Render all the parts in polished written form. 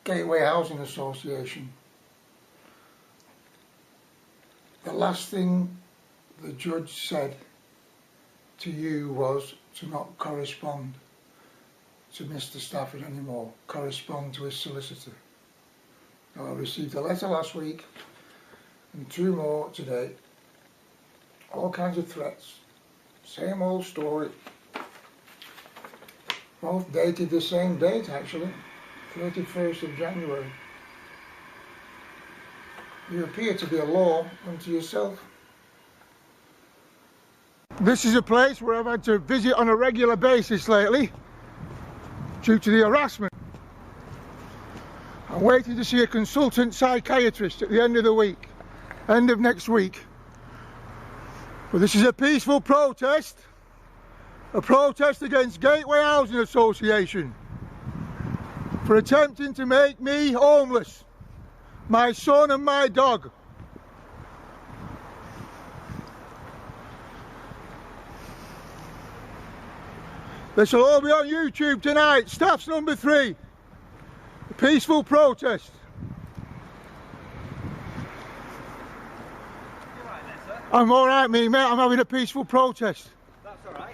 Gateway Housing Association. The last thing the judge said to you was to not correspond to Mr. Stafford anymore, correspond to his solicitor. Now, I received a letter last week and 2 more today, all kinds of threats, same old story, both dated the same date actually, 31st of January. You appear to be a law unto yourself. This is a place where I've had to visit on a regular basis lately due to the harassment. I'm waiting to see a consultant psychiatrist at the end of the week, end of next week. But this is a peaceful protest, a protest against Gateway Housing Association for attempting to make me homeless, my son and my dog. This will all be on YouTube tonight. Staff's number 3. A peaceful protest. You alright there, sir? I'm alright, mate. I'm having a peaceful protest. That's alright.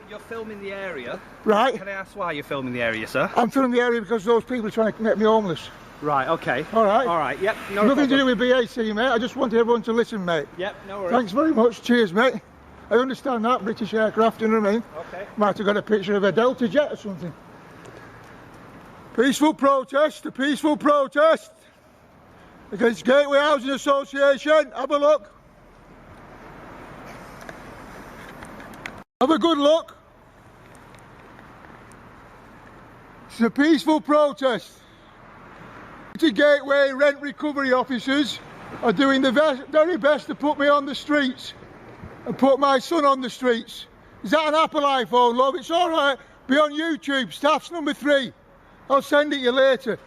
You're filming the area. Right. Can I ask why you're filming the area, sir? I'm filming the area because those people are trying to make me homeless. Right, okay. Alright. Alright, yep. No Nothing problem. to do with BAC, mate. I just wanted everyone to listen, mate. Yep, no worries. Thanks very much. Cheers, mate. I understand that, British aircraft, you know what I mean? Okay. Might have got a picture of a Delta jet or something. Peaceful protest, a peaceful protest against Gateway Housing Association. Have a look. Have a good look. It's a peaceful protest. The Gateway rent recovery officers are doing the very best to put me on the streets and put my son on the streets. Is that an Apple iPhone, love? It's alright. Be on YouTube. Staff's number 3. I'll send it you later.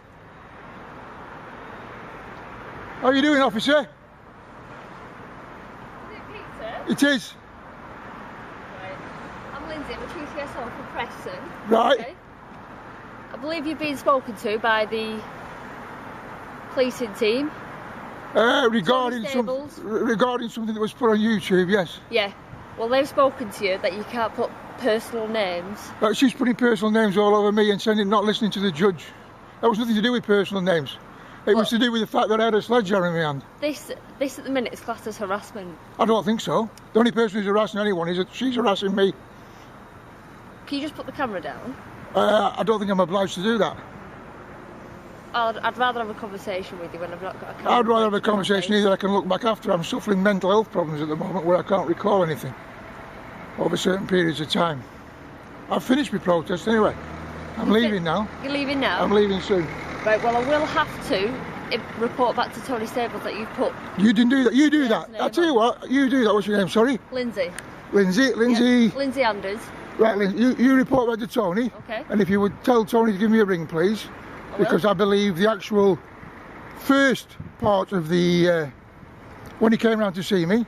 How are you doing, officer? Is it Peter? It is. Right. I'm Lindsay, I'm a QCSO for Preston. Right. Okay. I believe you've been spoken to by the policing team. Regarding something that was put on YouTube, yes. Yeah. Well, they've spoken to you that you can't put personal names. She's putting personal names all over me and saying not listening to the judge. That was nothing to do with personal names. It was to do with the fact that I had a sledgehammer in my hand. This at the minute is classed as harassment. I don't think so. The only person who's harassing anyone is that she's harassing me. Can you just put the camera down? I don't think I'm obliged to do that. I'd rather have a conversation with you when I've not got a camera. I'd rather have a conversation either I can look back after. I'm suffering mental health problems at the moment where I can't recall anything over certain periods of time. I've finished my protest anyway. I'm leaving now. You're leaving now? I'm leaving soon. Right, well I will have to report back to Tony Stables that you've put... You didn't do that. You do that. I'll tell you what, you do that. What's your name, sorry? Lindsay. Lindsay. Yeah, Lindsay Anders. Right, Lindsay, you report back to Tony. Okay. And if you would tell Tony to give me a ring, please. Because I believe the actual first part of the, when he came round to see me,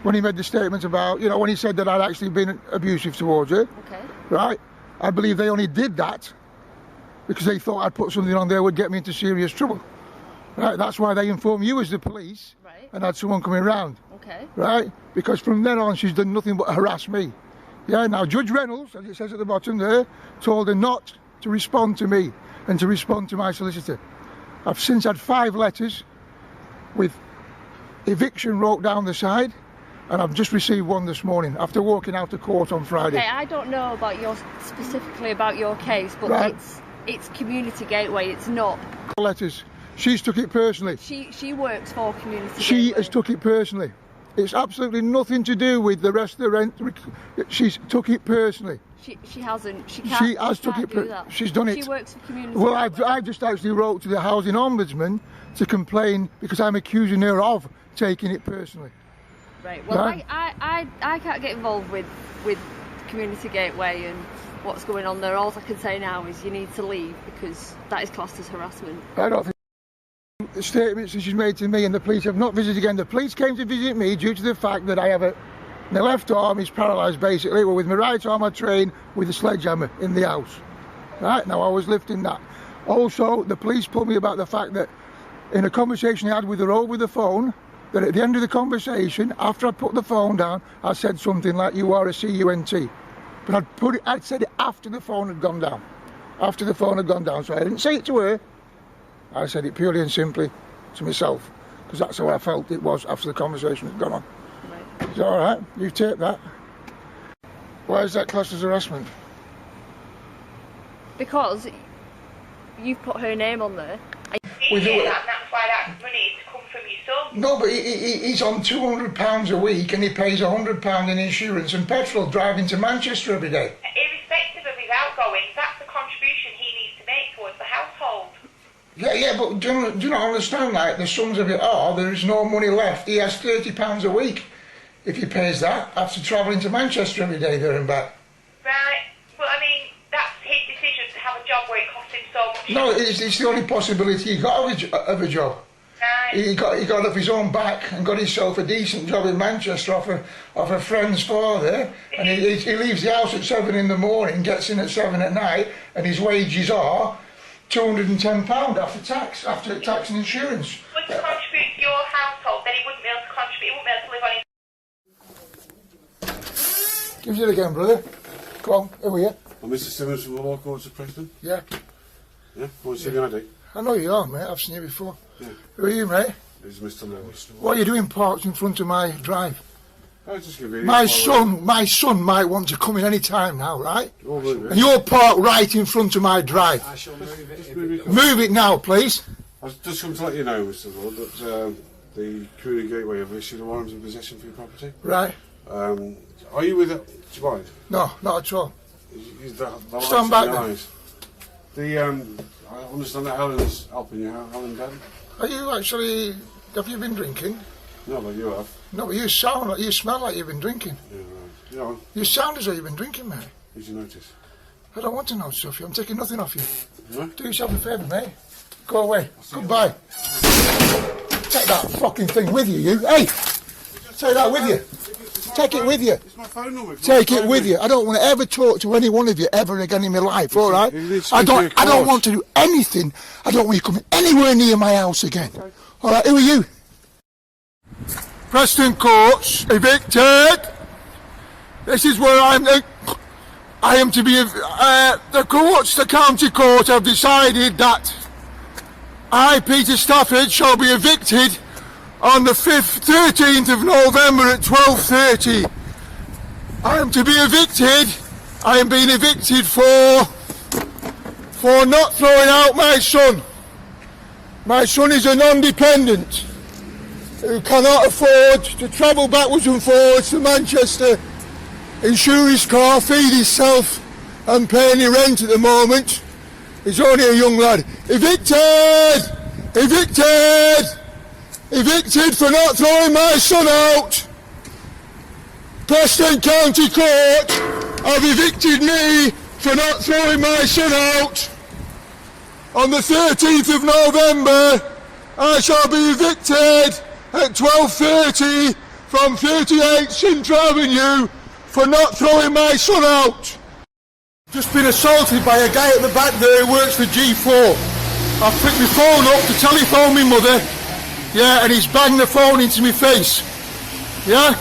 when he made the statement about, you know, when he said that I'd actually been abusive towards her, okay, right, I believe they only did that because they thought I'd put something on there would get me into serious trouble. Right, that's why they informed you as the police, right, and had someone coming round. Okay. Right, because from then on she's done nothing but harass me. Yeah, now Judge Reynolds, as it says at the bottom there, told her not to respond to me and to respond to my solicitor. I've since had 5 letters with eviction wrote down the side, and I've just received one this morning after walking out of court on Friday. Okay, I don't know about specifically about your case, but right, it's Community Gateway, it's not. Letters. She's took it personally. She works for Community Gateway. She has took it personally. It's absolutely nothing to do with the rest of the rent. She's took it personally. She hasn't. She can't. She has took it. She's done it. She works for Community. Well, I've just actually wrote to the Housing Ombudsman to complain because I'm accusing her of taking it personally. Right. Well, right? I can't get involved with Community Gateway and what's going on there. All I can say now is you need to leave because that is classed as harassment. I don't think the statements that she's made to me and the police have not visited again. The police came to visit me due to the fact that I have my left arm is paralysed basically, well, with my right arm I train with a sledgehammer in the house. Right, now I was lifting that. Also, the police told me about the fact that in a conversation I had with her over the phone, that at the end of the conversation, after I put the phone down, I said something like, "You are a CUNT." But I'd said it after the phone had gone down. After the phone had gone down, so I didn't say it to her. I said it purely and simply to myself, because that's how I felt it was after the conversation had gone on. Right. Is that all right? You take that. Why is that classed as harassment? Because you've put her name on there. You say that, and that's why that money is to come from your son. No, but he's on £200 a week and he pays £100 in insurance and petrol driving to Manchester every day. Irrespective of his outgoings, that's the contribution he needs to make towards the household. Yeah, but do you not understand, like, the sums of it are, there is no money left. He has £30 a week if he pays that after travelling to Manchester every day there and back. Right, well, I mean, that's his decision to have a job where it costs him so much. No, it's the only possibility he got of a job. Right. He got off his own back and got himself a decent job in Manchester off a friend's father, and he leaves the house at 7 in the morning, gets in at 7 at night, and his wages are £210 after tax and insurance. If he would contribute to your household, then he wouldn't be able to contribute, he wouldn't be able to live on his... Give it again, brother. Go on, over here. I'm Mr. Simmons from the Law Courts of Preston. Yeah. Yeah, want to see the ID? I know you are, mate. I've seen you before. Yeah. Who are you, mate? This is Mr. Lewis. What are you doing parked in front of my drive? Oh, just convenient. My son might want to come in any time now, right? Oh, really? And you're parked right in front of my drive. I shall move it. Move it now, please. I've just come to let you know, Mr. Lord, that the Community Gateway have issued a warrant of possession for your property. Right. Are you with it? Do you mind? No, not at all. The Stand back then. I understand that Helen's helping you. Helen dead? Are you actually... Have you been drinking? No, but you have. No, but you smell like you've been drinking. Yeah, right. You know, You sound as though you've been drinking, mate. did you notice? I don't want to know stuff. I'm taking nothing off you. No? Do yourself a favour, mate. Go away. Goodbye. Take that fucking thing with you, you. Hey! Take that with you. Take it with you. It's my phone number. Take it with you. I don't want to ever talk to any one of you ever again in my life, all right? I don't want to do anything. I don't want you coming anywhere near my house again. All right, who are you? Preston Courts, evicted. This is where I am to be. The county court have decided that I, Peter Stafford, shall be evicted on the 13th of November at 12:30. I am to be evicted. I am being evicted for not throwing out my son. My son is a non-dependent who cannot afford to travel backwards and forwards to Manchester, insure his car, feed himself and pay any rent at the moment. He's only a young lad. Evicted! Evicted! Evicted for not throwing my son out! Preston County Court have evicted me for not throwing my son out. On the 13th of November, I shall be evicted at 12:30 from 38 Central Avenue for not throwing my son out. Just been assaulted by a guy at the back there who works for G4. I've picked my phone up to telephone my mother, yeah, and he's banged the phone into my face, yeah?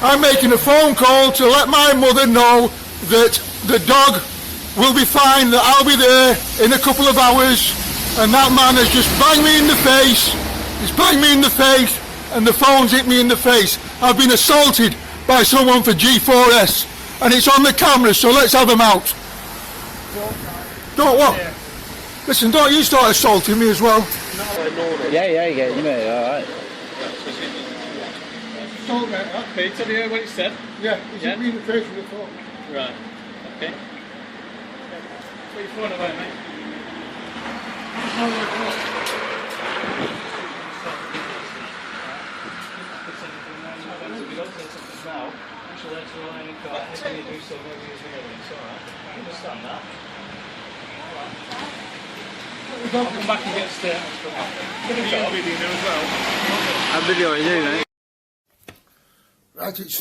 I'm making a phone call to let my mother know that the dog will be fine, that I'll be there in a couple of hours, and that man has just banged me in the face. He's banged me in the face, and the phone's hit me in the face. I've been assaulted by someone for G4S, and it's on the camera, so let's have them out. Don't what? Yeah. Listen, don't you start assaulting me as well. Yeah, you mate, alright. Don't get that. Peter, do you hear what he said? Yeah, he's hit me in the face with the phone. Right. Okay. Put your phone away, mate. Now, she'll let you lie in the car. Anything you do so maybe is the evidence, alright? I understand that. Alright. Come back and get a statement from that. I'll be doing it as well. I'm videoing you, mate. Right, it's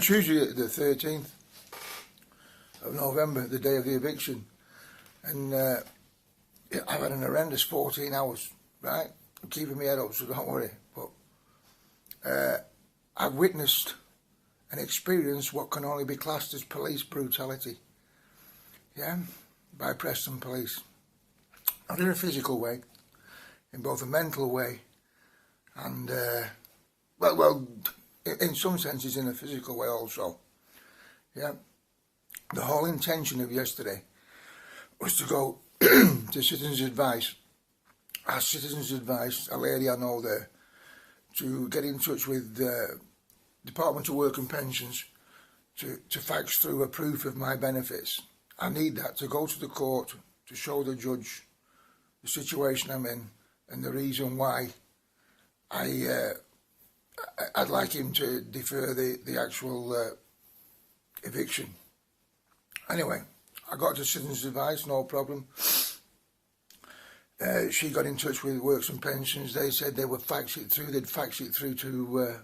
Tuesday the 13th of November, the day of the eviction. And I've had an horrendous 14 hours, right? I'm keeping my head up, so don't worry. But I've witnessed and experienced what can only be classed as police brutality, yeah, by Preston Police. Not in a physical way, in both a mental way and, well, in some senses in a physical way also, yeah. The whole intention of yesterday was to go to Citizens Advice, ask Citizens Advice, a lady I know there, to get in touch with the Department of Work and Pensions to fax through a proof of my benefits. I need that to go to the court to show the judge the situation I'm in and the reason why I'd like him to defer the actual eviction. Anyway, I got to Citizens Advice, no problem. She got in touch with Works and Pensions. They said they would fax it through. They'd fax it through to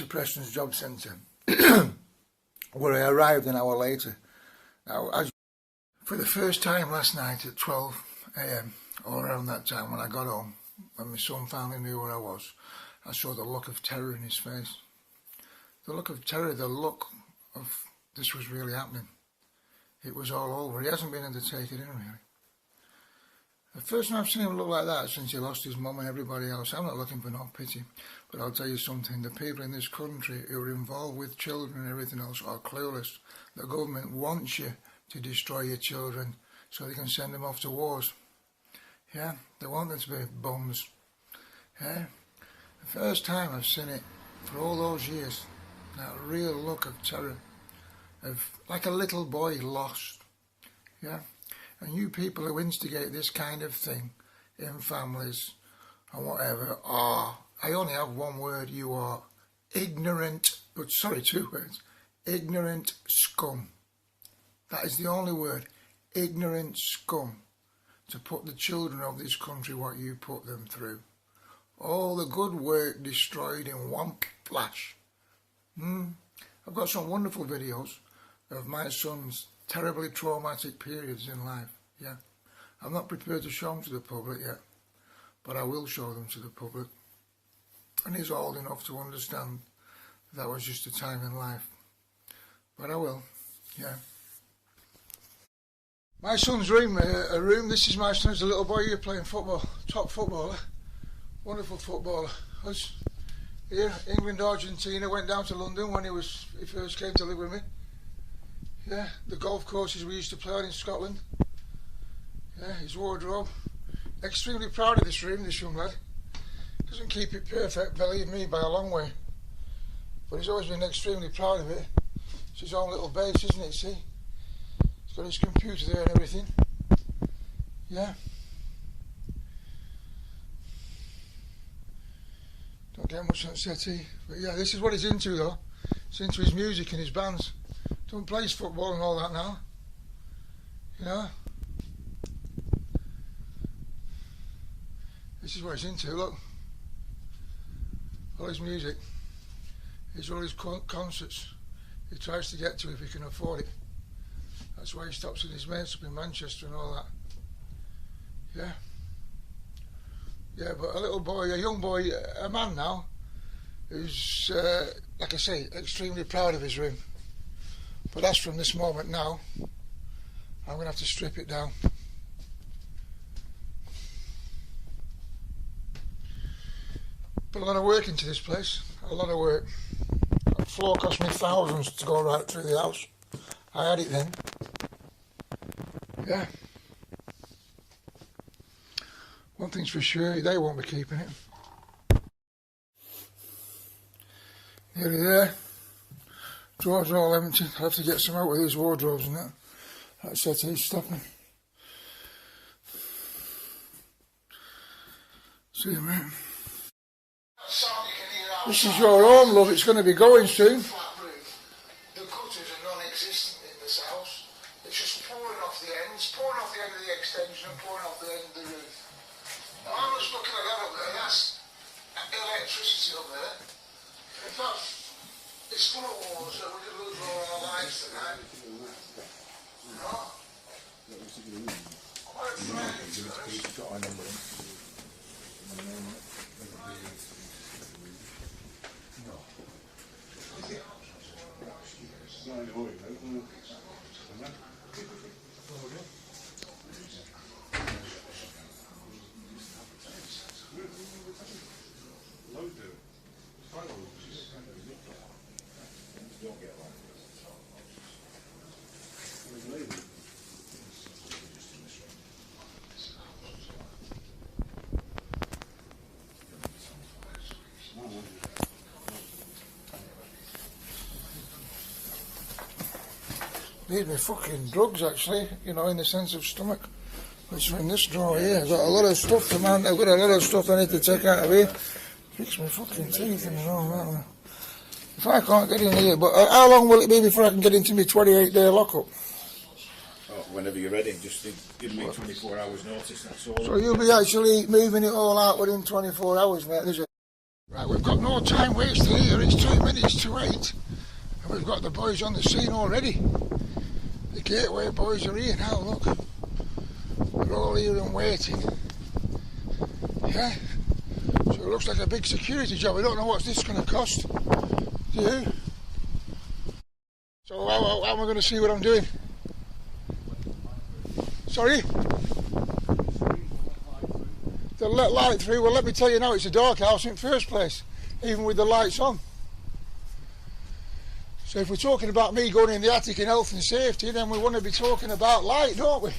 Preston's Job Centre, where I arrived an hour later. Now, for the first time last night at 12 AM, or around that time when I got home, when my son finally knew where I was, I saw the look of terror in his face. The look of terror, the look of this was really happening. It was all over. He hasn't been able to take it in, really. The first time I've seen him look like that since he lost his mum and everybody else. I'm not looking for no pity, but I'll tell you something. The people in this country who are involved with children and everything else are clueless. The government wants you to destroy your children so they can send them off to wars. Yeah, they want them to be bums. Yeah, the first time I've seen it for all those years, that real look of terror, of like a little boy lost. Yeah. And you people who instigate this kind of thing in families and whatever are, I only have one word, you are ignorant, but sorry, 2 words, ignorant scum. That is the only word, ignorant scum, to put the children of this country what you put them through. All the good work destroyed in one flash. I've got some wonderful videos of my son's terribly traumatic periods in life, yeah. I'm not prepared to show them to the public yet, but I will show them to the public. And he's old enough to understand that was just a time in life. But I will, yeah. My son's room, this is my son as a little boy here playing football, top footballer, wonderful footballer. Was here, England, Argentina, went down to London when he first came to live with me. Yeah, the golf courses we used to play on in Scotland. Yeah, his wardrobe. Extremely proud of this room, this young lad. Doesn't keep it perfect, believe me, by a long way. But he's always been extremely proud of it. It's his own little base, isn't it, see? He's got his computer there and everything. Yeah. Don't get much on the settee. But yeah, this is what he's into though. He's into his music and his bands. Don't play football and all that now, you know. This is what he's into, look. All his music. Here's all his concerts. He tries to get to if he can afford it. That's why he stops with his mates up in Manchester and all that. Yeah. Yeah, but a little boy, a young boy, a man now, who's, like I say, extremely proud of his room. But as from this moment now, I'm going to have to strip it down. Put a lot of work into this place, a lot of work. The floor cost me thousands to go right through the house. I had it then. Yeah. One thing's for sure, they won't be keeping it. Nearly there. Drawers are all empty. I'll have to get some out with these wardrobes and that. That settee's stopping. See you, mate. This is your home, love. It's going to be going soon. The gutters are non-existent in this house. It's just pouring off the ends, pouring off the end of the extension and pouring off the end of the roof. Now I'm just looking at that up there. That's electricity up there. In fact, it's full of water. We could lose all our lives tonight. No? Need me fucking drugs actually, you know, in the sense of stomach. Which are in this drawer here. I've got a lot of stuff to man. I've got a lot of stuff I need to take out of here. Fix my fucking teeth and all that. If I can't get in here, but how long will it be before I can get into my 28-day lockup? Oh, whenever you're ready, just give me 24 hours notice, that's all. So you'll be actually moving it all out within 24 hours, mate, is it? Right, we've got no time wasted here. It's 2 minutes to 8. And we've got the boys on the scene already. The Gateway boys are here now, look. They're all here and waiting. Yeah? So it looks like a big security job. I don't know what this is going to cost. Do you? So how am I going to see what I'm doing? Sorry? They'll let light through. Well, let me tell you now, it's a dark house in the first place, even with the lights on. So if we're talking about me going in the attic in health and safety, then we want to be talking about light, don't we?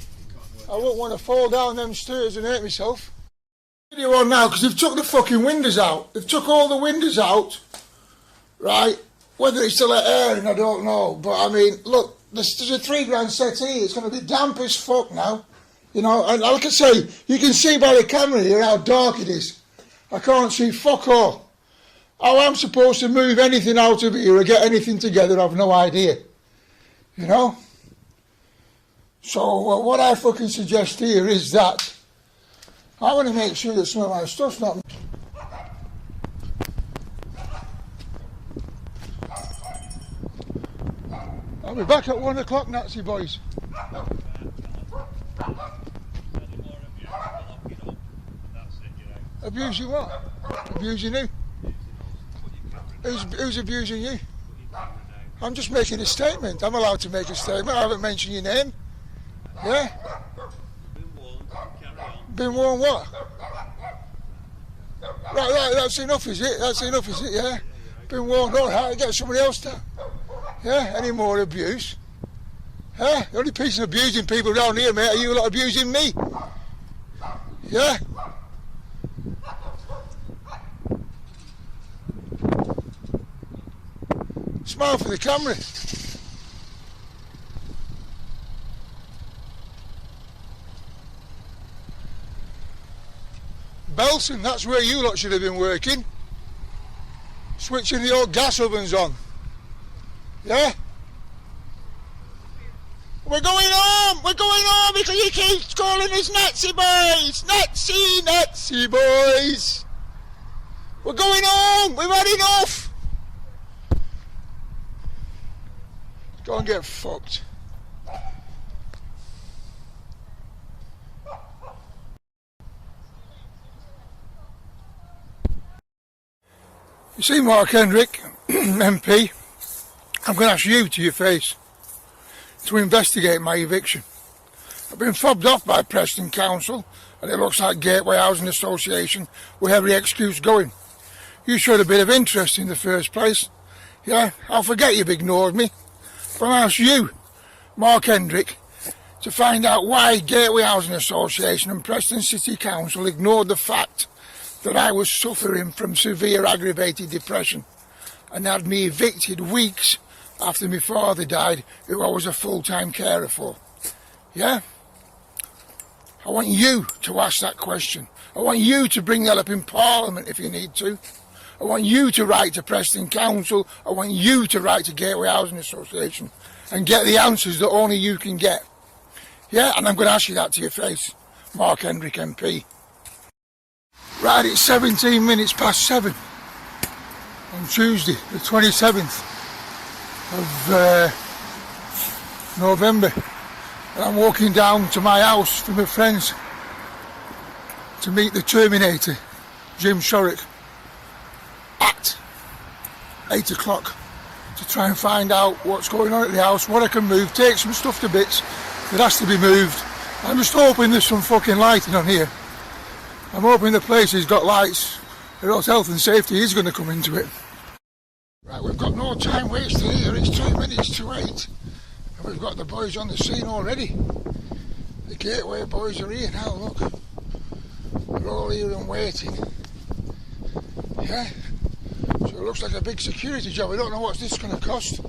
I won't want to fall down them stairs and hurt myself. Video on now, because they've took the fucking windows out. They've took all the windows out, right? Whether it's to let air in, I don't know. But I mean, look, there's a $3 settee. It's going to be damp as fuck now. You know, and like I say, you can see by the camera here how dark it is. I can't see fuck all. How I'm supposed to move anything out of here or get anything together, I've no idea. You know? So what I fucking suggest here is that I want to make sure that some of my stuff's not... I'll be back at 1 o'clock, Nazi boys. Abusing what? Abusing who? Who's abusing you? I'm just making a statement. I'm allowed to make a statement. I haven't mentioned your name. Yeah? Been warned what? Right, that's enough, is it? That's enough, is it? Yeah? Been warned, all right, get somebody else down. Yeah? Any more abuse? Huh? The only person abusing people around here, mate, are you lot abusing me? Yeah? Smile for the camera. Belson, that's where you lot should have been working. Switching the old gas ovens on. Yeah? We're going home! We're going home because you keep calling us Nazi boys! Nazi boys! We're going home! We've had enough! Go and get fucked. You see, Mark Hendrick, MP, I'm going to ask you to your face to investigate my eviction. I've been fobbed off by Preston Council, and it looks like Gateway Housing Association with every excuse going. You showed a bit of interest in the first place. Yeah, I'll forget you've ignored me. But I'll ask you, Mark Hendrick, to find out why Gateway Housing Association and Preston City Council ignored the fact that I was suffering from severe aggravated depression and had me evicted weeks after my father died, who I was a full-time carer for. Yeah? I want you to ask that question. I want you to bring that up in Parliament if you need to. I want you to write to Preston Council. I want you to write to Gateway Housing Association and get the answers that only you can get. Yeah, and I'm going to ask you that to your face, Mark Hendrick MP. Right, it's 17 minutes past 7 on Tuesday, the 27th of November And I'm walking down to my house for my friends to meet the Terminator, Jim Shorrock, at 8 o'clock to try and find out what's going on at the house, what I can move, take some stuff to bits that has to be moved. I'm just hoping there's some fucking lighting on here. I'm hoping the place has got lights, or else health and safety is going to come into it. Right, we've got no time wasted here, it's 2 minutes to 8. And we've got the boys on the scene already. The Gateway boys are here now, look. They're all here and waiting. Yeah? So it looks like a big security job. I don't know what's this going to cost.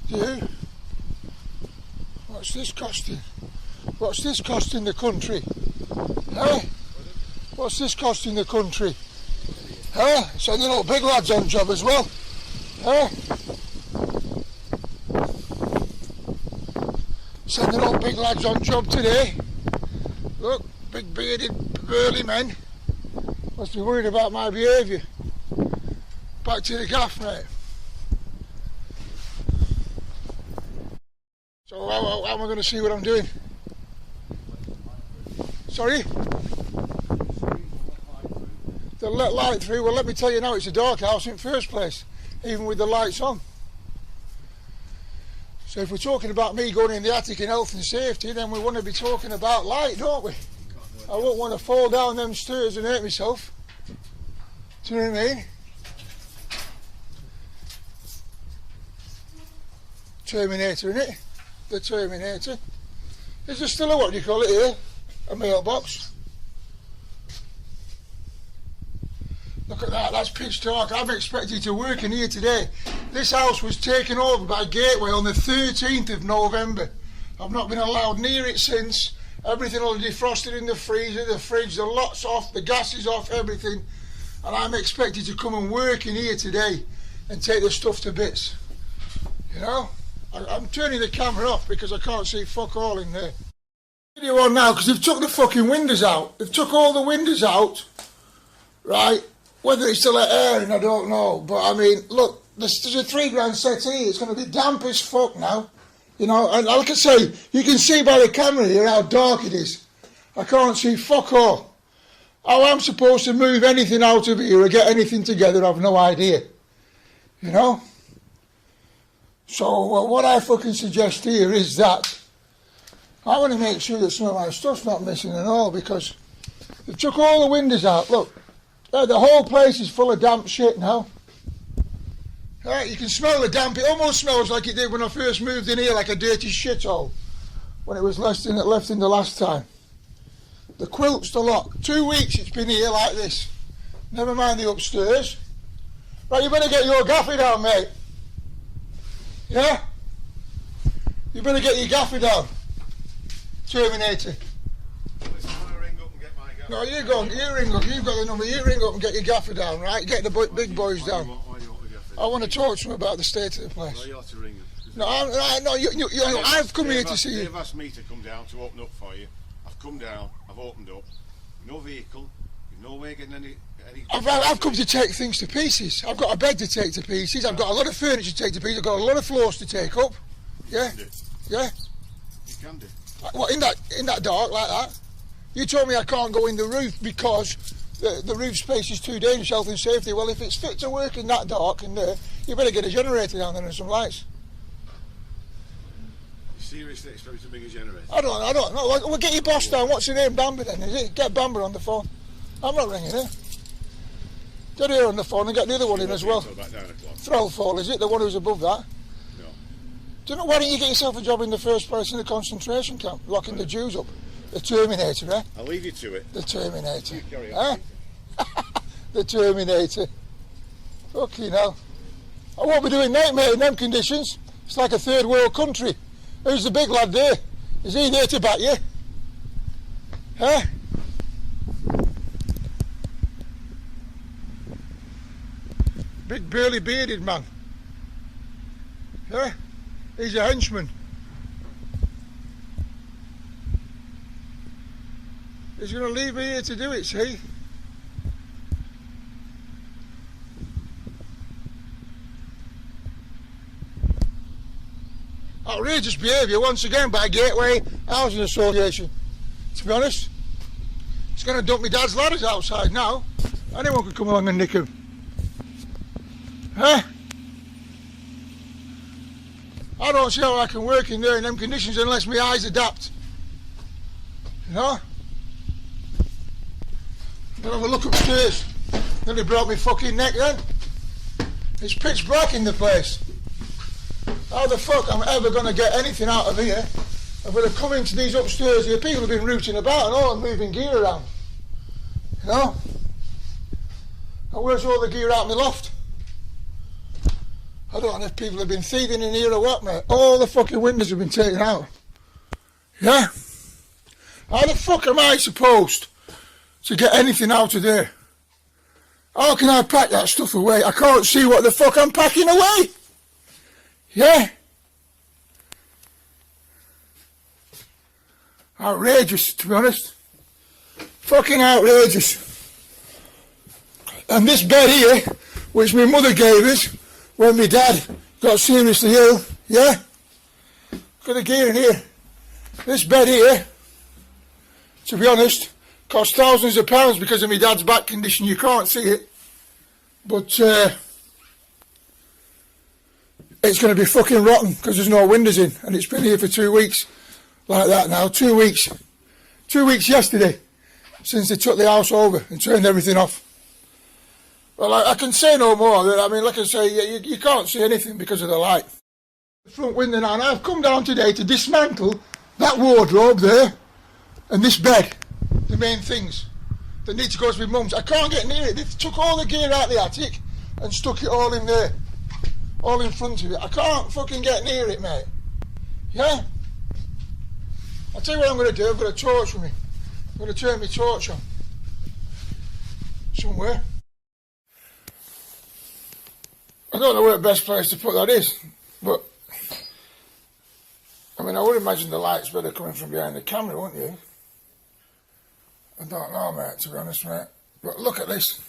Do you? What's this costing? What's this costing the country? Huh? What's this costing the country? Huh? Sending all big lads on job as well. Huh? Sending all big lads on job today. Look, big bearded, burly men. Must be worried about my behaviour. Back to the gaff, mate. So how am I going to see what I'm doing? Sorry? They'll let light through. Well, let me tell you now, it's a dark house in the first place, even with the lights on. So if we're talking about me going in the attic in health and safety, then we want to be talking about light, don't we? I won't want to fall down them stairs and hurt myself. Do you know what I mean? Terminator, innit? The Terminator. Is there still a, what do you call it here? A mailbox. Look at that, that's pitch dark. I'm expected to work in here today. This house was taken over by Gateway on the 13th of November. I've not been allowed near it since. Everything all defrosted in the freezer, the fridge, the lot's off, the gas is off, everything. And I'm expected to come and work in here today and take the stuff to bits. You know? I'm turning the camera off because I can't see fuck all in there. Video on now because they've took the fucking windows out. They've took all the windows out, right? Whether it's to let air in, I don't know. But I mean, look, there's a £3 settee. It's going to be damp as fuck now. You know, and like I say, you can see by the camera here how dark it is. I can't see fuck all. How I'm supposed to move anything out of here or get anything together, I've no idea. You know? So what I fucking suggest here is that I want to make sure that some of my stuff's not missing at all because they took all the windows out. Look, the whole place is full of damp shit now. Right, you can smell the damp. It almost smells like it did when I first moved in here, like a dirty shithole when it was left in the last time. The quilt's the lot. 2 weeks it's been here like this. Never mind the upstairs. Right, you better get your gaffy down, mate. Yeah? You better get your gaffy down. Terminator. No, you go, you ring up, you've got the number, you ring up and get your gaffer down, right? Get the big boys down. Why do you want the gaffer? I want to talk to them about the state of the place. Well, you have to ring them. No, I've come here to see you. They've asked me to come down to open up for you. I've come down, I've opened up. No vehicle, you've no way of getting any... I've come to take things to pieces. I've got a bed to take to pieces, I've got a lot of furniture to take to pieces, I've got a lot of floors to take up. Yeah? Yeah? You can do. What, in that dark like that? You told me I can't go in the roof because the roof space is too dangerous, health and safety. Well, if it's fit to work in that dark in there, you better get a generator down there and some lights. You seriously expect to bring a generator? I don't know. Well, get your boss down. What's your name? Bamber then, is it? Get Bamber on the phone. I'm not ringing her. Get her on the phone and get the other one in as well. Throwfall, is it? The one who's above that? No. Do you know, why didn't you get yourself a job in the first place in the concentration camp, locking the Jews up? The Terminator, eh? I'll leave you to it. The Terminator. You carry on. Eh? The Terminator. Fucking hell. I won't be doing night, mate, in them conditions. It's like a third world country. Who's the big lad there? Is he there to back you? Huh? Big burly bearded man. Huh? He's a henchman. He's going to leave me here to do it, see? Outrageous behaviour once again by Gateway Housing Association. To be honest, it's going to dump my dad's ladders outside now. Anyone could come along and nick him. Huh? I don't see how I can work in there in them conditions unless my eyes adapt. You know? I'll have a look upstairs. Then they broke my fucking neck then. It's pitch black in the place. How the fuck am I ever going to get anything out of here? I'm going to come into these upstairs here. People have been rooting about and all and moving gear around. You know? And where's all the gear out in the loft? I don't know if people have been thieving in here or what, mate. All the fucking windows have been taken out. Yeah? How the fuck am I supposed to get anything out of there? How can I pack that stuff away? I can't see what the fuck I'm packing away. Yeah? Outrageous, to be honest. Fucking outrageous. And this bed here, which my mother gave us when my dad got seriously ill, yeah? Look at the gear in here. This bed here, to be honest, cost thousands of pounds because of my dad's back condition. You can't see it. But it's going to be fucking rotten because there's no windows in. And it's been here for 2 weeks. Like that now. 2 weeks. 2 weeks yesterday since they took the house over and turned everything off. Well, I can say no more. I mean, like I say, you can't see anything because of the light. The front window now. And I've come down today to dismantle that wardrobe there and this bed. The main things that need to go to my mum's. I can't get near it. They took all the gear out the attic and stuck it all in there. All in front of it. I can't fucking get near it, mate. Yeah? I'll tell you what I'm going to do. I've got a torch with me. I'm going to turn my torch on. Somewhere. I don't know where the best place to put that is, but I mean, I would imagine the light's better coming from behind the camera, wouldn't you? I don't know, mate, to be honest, mate. But look at this.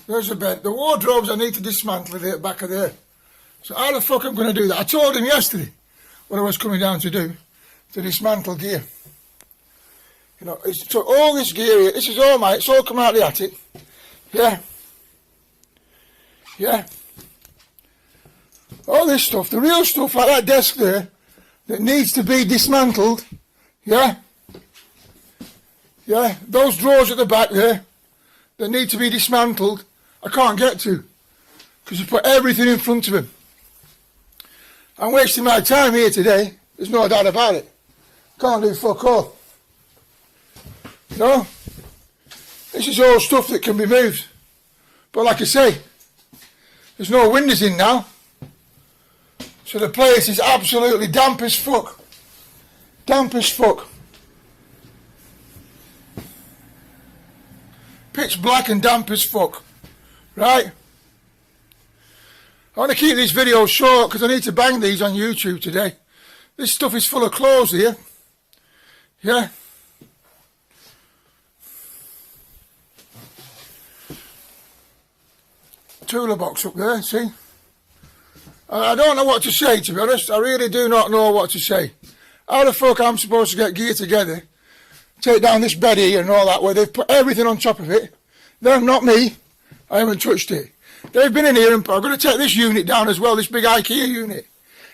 There's the bed. The wardrobes I need to dismantle at the back of there. So how the fuck I'm going to do that? I told him yesterday what I was coming down to do, to dismantle gear. You know, it's took all this gear here. This is all mine. It's all come out of the attic. Yeah. Yeah. All this stuff, the real stuff like that desk there, that needs to be dismantled. Yeah. Yeah. Those drawers at the back there, that need to be dismantled, I can't get to. Because you put everything in front of him. I'm wasting my time here today. There's no doubt about it. Can't do fuck all. You know? This is all stuff that can be moved. But like I say, there's no windows in now. So the place is absolutely damp as fuck. Damp as fuck. Pitch black and damp as fuck. Right? I want to keep these videos short because I need to bang these on YouTube today. This stuff is full of clothes here. Yeah. Tooler box up there, see? I don't know what to say, to be honest. I really do not know what to say. How the fuck I'm supposed to get gear together, take down this bed here and all that, where they've put everything on top of it. They're not me. I haven't touched it. They've been in here and I'm going to take this unit down as well, this big IKEA unit.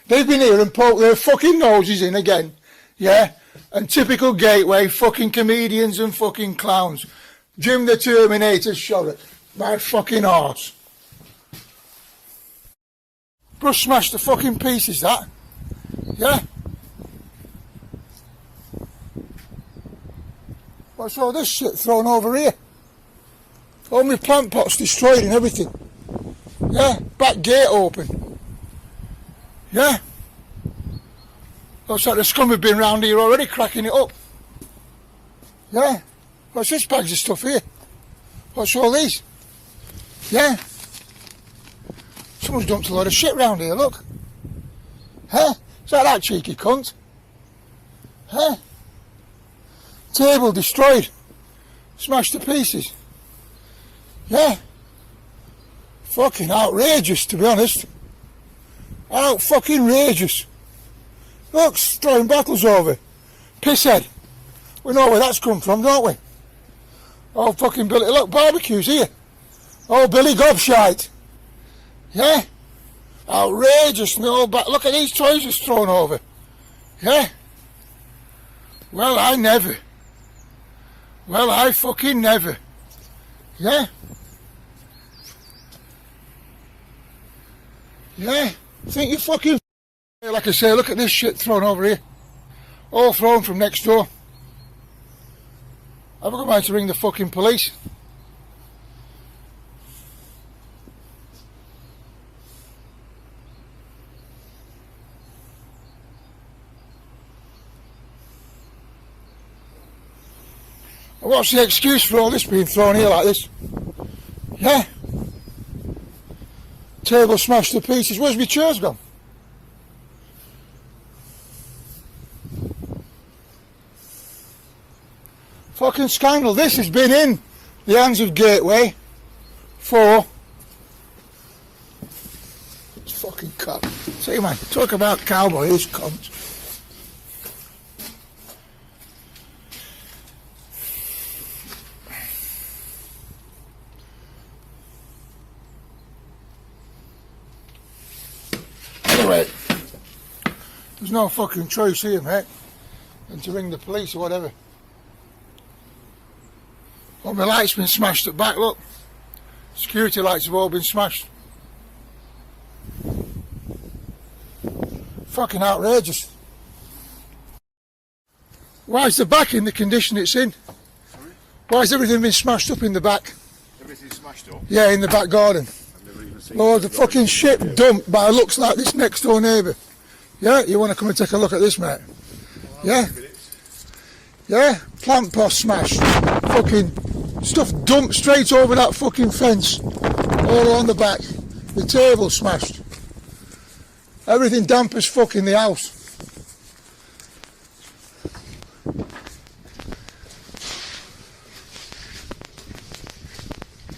They've been here and poked their fucking noses in again. Yeah? And typical Gateway fucking comedians and fucking clowns. Jim the Terminator shot it. My fucking arse. Brush smashed to fucking pieces, that. Yeah? What's all this shit thrown over here? All my plant pots destroyed and everything. Yeah? Back gate open. Yeah? Looks like the scum have been round here already cracking it up. Yeah? What's this bags of stuff here? What's all these? Yeah? Someone's dumped a load of shit round here, look. Huh? Is that cheeky cunt? Huh? Table destroyed. Smashed to pieces. Yeah? Fucking outrageous, to be honest. Out fucking rageous. Look, throwing bottles over. Pisshead. We know where that's come from, don't we? Oh, fucking Billy. Look, barbecues here. Oh, Billy Gobshite. Yeah? Outrageous. No, but look at these trousers thrown over. Yeah? Well, I never. Well, I fucking never. Yeah? Yeah? Think you fucking... Like I say, look at this shit thrown over here. All thrown from next door. I've got mind to ring the fucking police. What's the excuse for all this being thrown here like this? Yeah? Table smashed to pieces. Where's my chairs gone? Fucking scandal. This has been in the hands of Gateway for... It's fucking cock. See, man, talk about cowboy, this cunt. Anyway, there's no fucking choice here, mate, and to ring the police or whatever. Well, my light's been smashed at back, look. Security lights have all been smashed. Fucking outrageous. Why is the back in the condition it's in? Sorry? Why has everything been smashed up in the back? Everything's smashed up? Yeah, in the back garden. Loads of fucking shit dumped by looks like this next door neighbour. Yeah, you want to come and take a look at this, mate? Yeah? Yeah? Plant pot smashed. Fucking stuff dumped straight over that fucking fence. All on the back. The table smashed. Everything damp as fuck in the house.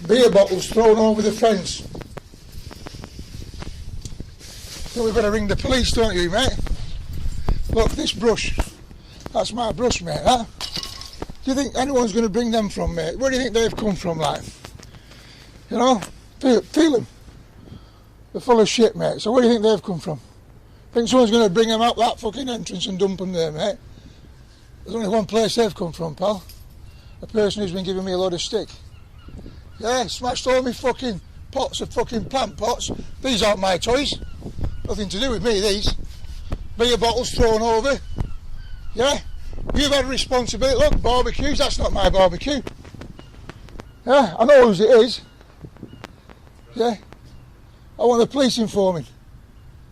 Beer bottles thrown over the fence. So we've got to ring the police, don't you, mate? Look, this brush. That's my brush, mate, that. Do you think anyone's going to bring them from, mate? Where do you think they've come from, like? You know? Feel them. They're full of shit, mate. So where do you think they've come from? Think someone's going to bring them out that fucking entrance and dump them there, mate? There's only one place they've come from, pal. A person who's been giving me a load of stick. Yeah, smashed all my fucking pots of fucking plant pots. These aren't my toys. Nothing to do with me, these. Beer bottles thrown over. Yeah? You've had a responsibility. Look, barbecues, that's not my barbecue. Yeah, I know whose it is. Yeah? I want the police informing.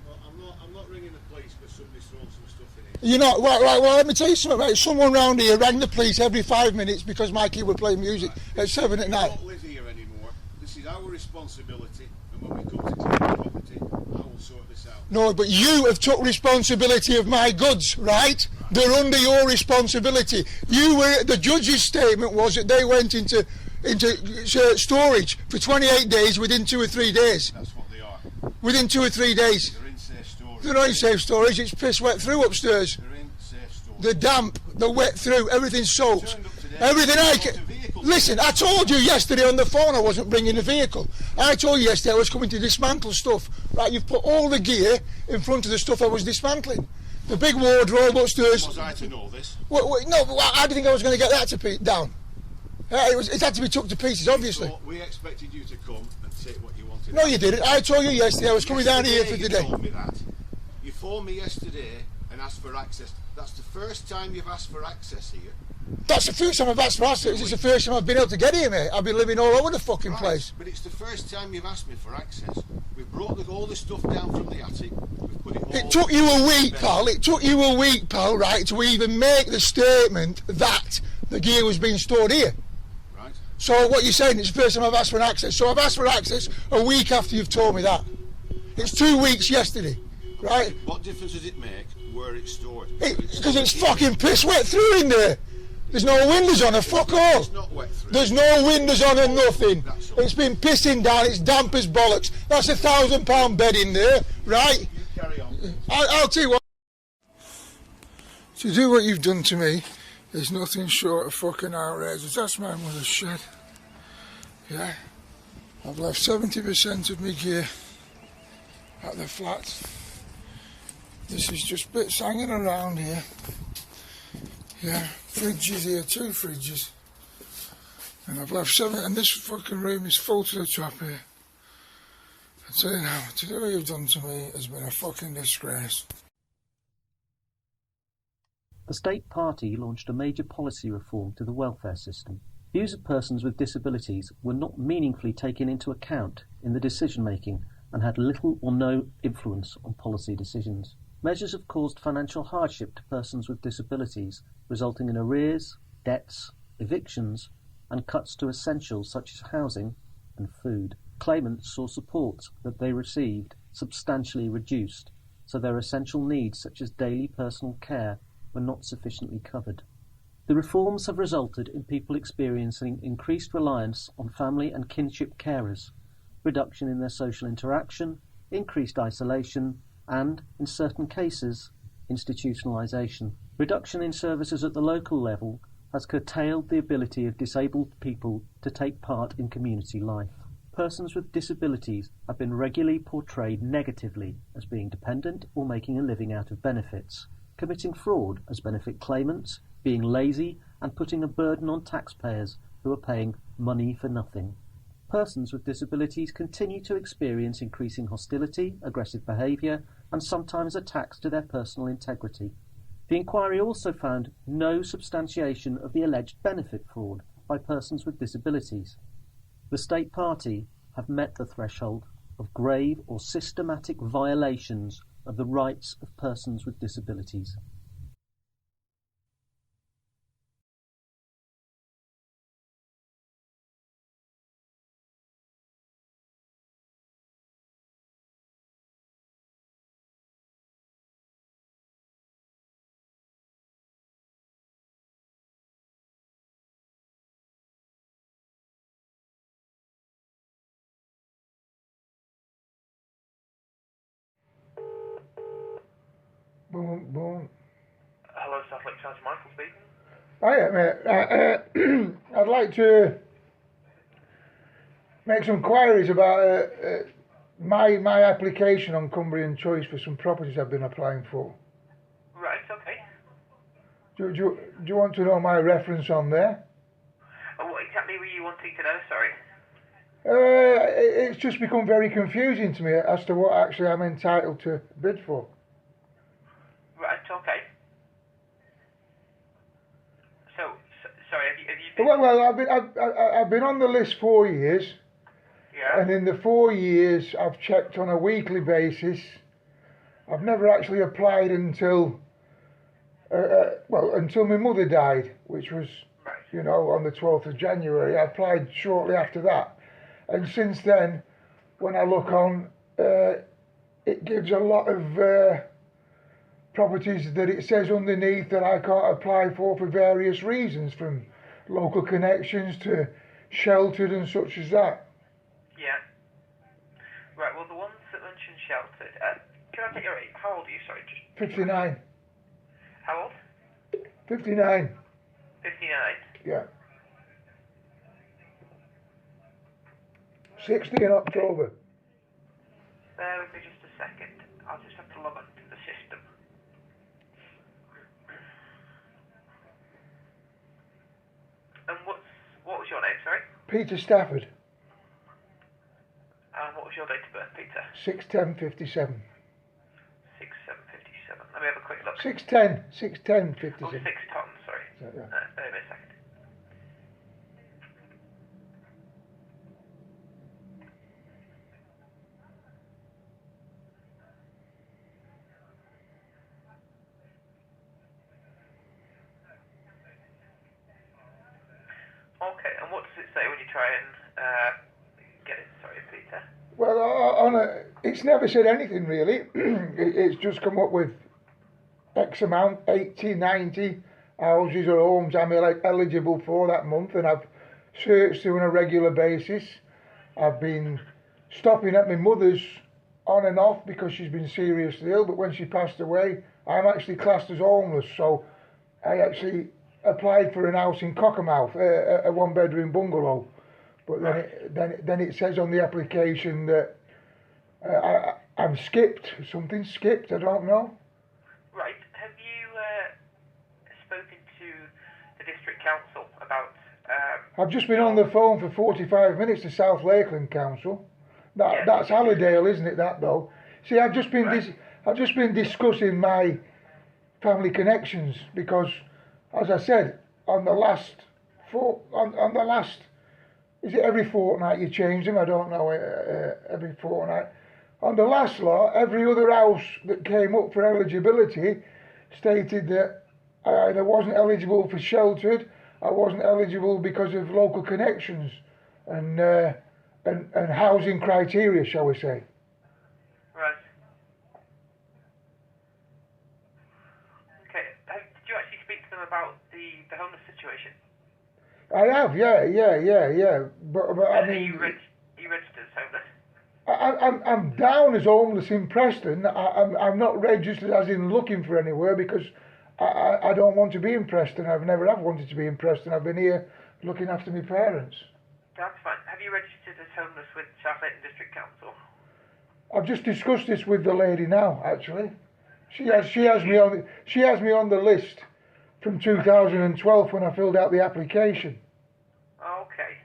Well, I'm not ringing the police because somebody's thrown some stuff in here. You're not? Right, well, let me tell you something, mate. Someone round here rang the police every 5 minutes because my kid would play music at 7 at night. I don't live here anymore. This is our responsibility, and when we come to clean the property, I will sort this out. No, but you have took responsibility of my goods, right? They're under your responsibility. You were. The judge's statement was that they went into storage for 28 days within 2 or 3 days. That's what they are. Within 2 or 3 days. They're in safe storage. They're not in safe storage. It's piss wet through upstairs. They're in safe storage. They're damp. They're wet through. Everything's soaked. Everything I can. Listen, I told you yesterday on the phone I wasn't bringing a vehicle. I told you yesterday I was coming to dismantle stuff. Right, you've put all the gear in front of the stuff I was dismantling. The big wardrobe upstairs. Was I to know this? Wait, no, but how do you think I was going to get that down? It had to be took to pieces, obviously. So we expected you to come and take what you wanted. No, you didn't. I told you yesterday I was coming down here for today. You told me that. You phoned me yesterday and asked for access. That's the first time you've asked for access here. That's the first time I've asked for access. It's the first time I've been able to get here, mate. I've been living all over the fucking place. But it's the first time you've asked me for access. We've brought all the stuff down from the attic. We've put it all... It took you a week, pal. It took you a week, pal, right, to even make the statement that the gear was being stored here. Right. So what you're saying is the first time I've asked for access. So I've asked for access a week after you've told me that. It's 2 weeks yesterday, right? What difference does it make where it's stored? Because it's fucking piss wet through in there. There's no windows on her, fuck all. It's not wet through. There's no windows on her, nothing. It's been pissing down, it's damp as bollocks. That's £1,000 bed in there, right? You carry on. I'll tell you what. To do what you've done to me is nothing short of fucking outrageous. That's my mother's shed. Yeah. I've left 70% of my gear at the flat. This is just bits hanging around here. Yeah, fridges here, 2 fridges. And I've left 7, and this fucking room is full to the top here. I tell you now, to do what you've done to me has been a fucking disgrace. The State Party launched a major policy reform to the welfare system. Views of persons with disabilities were not meaningfully taken into account in the decision-making and had little or no influence on policy decisions. Measures have caused financial hardship to persons with disabilities, resulting in arrears, debts, evictions, and cuts to essentials such as housing and food. Claimants saw support that they received substantially reduced, so their essential needs such as daily personal care were not sufficiently covered. The reforms have resulted in people experiencing increased reliance on family and kinship carers, reduction in their social interaction, increased isolation, and, in certain cases, institutionalisation. Reduction in services at the local level has curtailed the ability of disabled people to take part in community life. Persons with disabilities have been regularly portrayed negatively as being dependent or making a living out of benefits, committing fraud as benefit claimants, being lazy, and putting a burden on taxpayers who are paying money for nothing. Persons with disabilities continue to experience increasing hostility, aggressive behaviour, and sometimes attacks to their personal integrity. The inquiry also found no substantiation of the alleged benefit fraud by persons with disabilities. The State Party have met the threshold of grave or systematic violations of the rights of persons with disabilities. Boom, boom. Hello, Satellite Charge Michael speaking. Hiya, mate. I'd like to make some queries about my application on Cumbrian Choice for some properties I've been applying for. Right, okay. Do you want to know my reference on there? What exactly were you wanting to know, sorry? It's just become very confusing to me as to what actually I'm entitled to bid for. Right, okay. So sorry, have you been... Well, I've been on the list 4 years. Yeah. And in the 4 years, I've checked on a weekly basis. I've never actually applied until my mother died, which was, right, on the 12th of January. I applied shortly after that. And since then, when I look on, it gives a lot of properties that it says underneath that I can't apply for various reasons, from local connections to sheltered and such as that. Yeah. Right, well, the ones that mention sheltered, can I take your age? How old are you, sorry? Just 59. How old? 59. 59? Yeah. 60 in October. Bear with me just a second. I'll just have to log on to the system. And what was your name, sorry? Peter Stafford. And what was your date of birth, Peter? 6/10/57. 6/7/57. Let me have a quick look. 6/10/57. Oh, 6 tons, sorry. Yeah. Bear with me a second. Okay, and what does it say when you try and get it? Sorry, Peter. Well, it's never said anything really. It's just come up with X amount, 80, 90 houses or homes I'm eligible for that month, and I've searched on a regular basis. I've been stopping at my mother's on and off because she's been seriously ill, but when she passed away, I'm actually classed as homeless, so I actually applied for an house in Cockermouth, a one-bedroom bungalow, but then it says on the application that I'm skipped, something skipped, I don't know. Right. Have you spoken to the district council about? I've just been on the phone for 45 minutes to South Lakeland Council. That's Hallidale, isn't it? That though. See, I've just been discussing my family connections because, as I said, on the last, is it every fortnight you change them? I don't know. Every fortnight. On the last lot, every other house that came up for eligibility stated that I either wasn't eligible for sheltered, I wasn't eligible because of local connections and housing criteria, shall we say. Right. Okay. Did you actually speak to them about the homeless situation? I have, yeah. But I mean, are you registered as homeless? I'm down as homeless in Preston. I'm not registered as in looking for anywhere because I don't want to be in Preston. I've never have wanted to be in Preston. I've been here looking after my parents. That's fine. Have you registered as homeless with South Leighton District Council? I've just discussed this with the lady now. Actually, she has me on the list from 2012 when I filled out the application. Okay.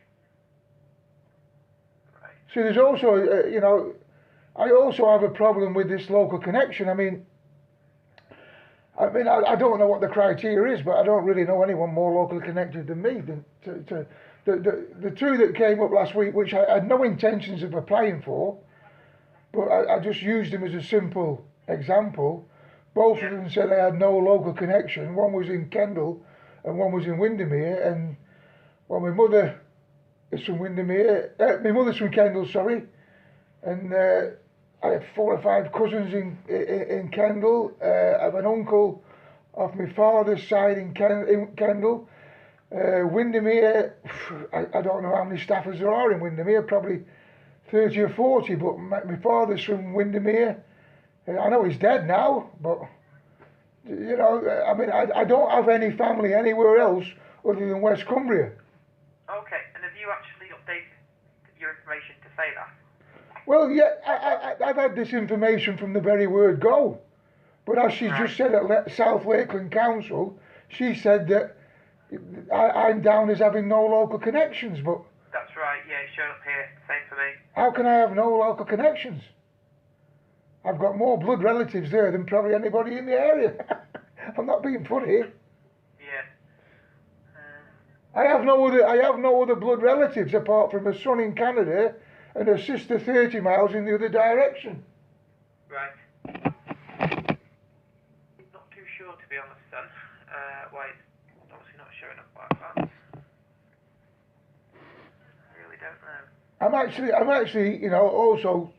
Right. See, there's also I also have a problem with this local connection. I mean, I don't know what the criteria is, but I don't really know anyone more locally connected than me. The two that came up last week, which I had no intentions of applying for, but I just used them as a simple example. Both of them said they had no local connection. One was in Kendal and one was in Windermere. And well, my mother is from Windermere. My mother's from Kendal, sorry. And I have 4 or 5 cousins in Kendal. I have an uncle off my father's side in Kendal. Windermere, I don't know how many Staffords there are in Windermere, probably 30 or 40, but my father's from Windermere. I know he's dead now, but, I mean, I don't have any family anywhere else other than West Cumbria. Okay, and have you actually updated your information to say that? Well, yeah, I've had this information from the very word go. But as she just said at South Lakeland Council, she said that I'm down as having no local connections, but... That's right, yeah, it's showing up here, same for me. How can I have no local connections? I've got more blood relatives there than probably anybody in the area. I'm not being funny. Yeah. I have no other blood relatives apart from a son in Canada and a sister 30 miles in the other direction. Right. Not too sure, to be honest, then. Why it's obviously not showing up like that. I really don't know. I'm actually, also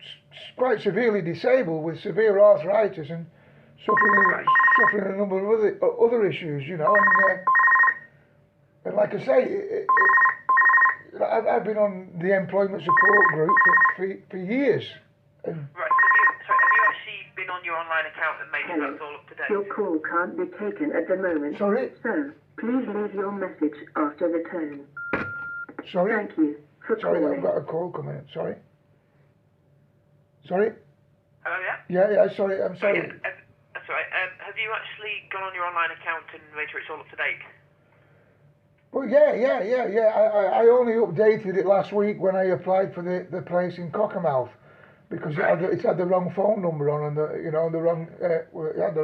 quite severely disabled with severe arthritis and suffering a number of other issues, and like I say, I've been on the employment support group for years. Right, have you actually been on your online account and made sure that's all up to date? Your call can't be taken at the moment. Sorry? So, please leave your message after the tone. Sorry? Thank you for calling. Sorry, I've got a call coming in. Sorry? Sorry? Hello, yeah? Yeah, sorry, I'm sorry. That's all right. Have you actually gone on your online account and made sure it's all up to date? Well, yeah. I only updated it last week when I applied for the place in Cockermouth because it had the wrong phone number on and the wrong it had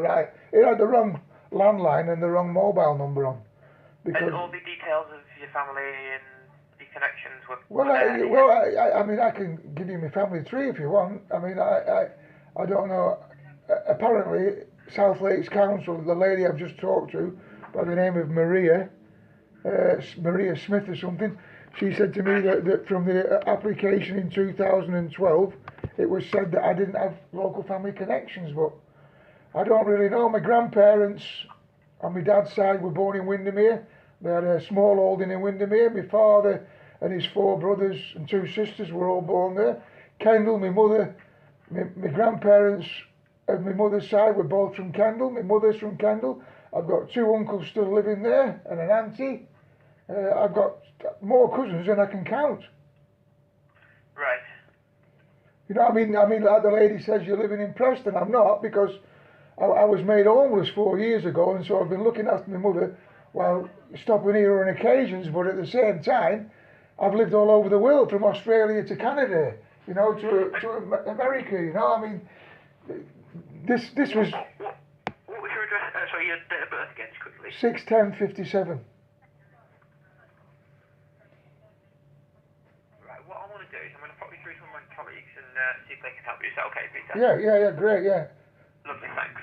the wrong landline and the wrong mobile number on. Because, and all the details of your family and the connections were. I mean, I can give you my family tree if you want. I mean, I don't know. Apparently, South Lakes Council, the lady I've just talked to by the name of Maria Smith or something, she said to me that from the application in 2012 it was said that I didn't have local family connections, but I don't really know. My grandparents on my dad's side were born in Windermere. They had a small holding in Windermere. My father and his 4 brothers and 2 sisters were all born there. Kendal, my grandparents of my mother's side were both from Kendal. My mother's from Kendal. I've got 2 uncles still living there and an auntie. I've got more cousins than I can count. Right. You know what I mean? I mean, like the lady says, you're living in Preston. I'm not, because I was made homeless 4 years ago, and so I've been looking after my mother while stopping here on occasions, but at the same time, I've lived all over the world, from Australia to Canada, you know, to America, you know, I mean, this was... What was your address? Sorry, your date of birth again, just quickly. 6/10/57. Right, what I want to do is I'm going to pop you through some of my colleagues and see if they can help you. Is that okay, Peter? Yeah, great, yeah. Lovely, thanks.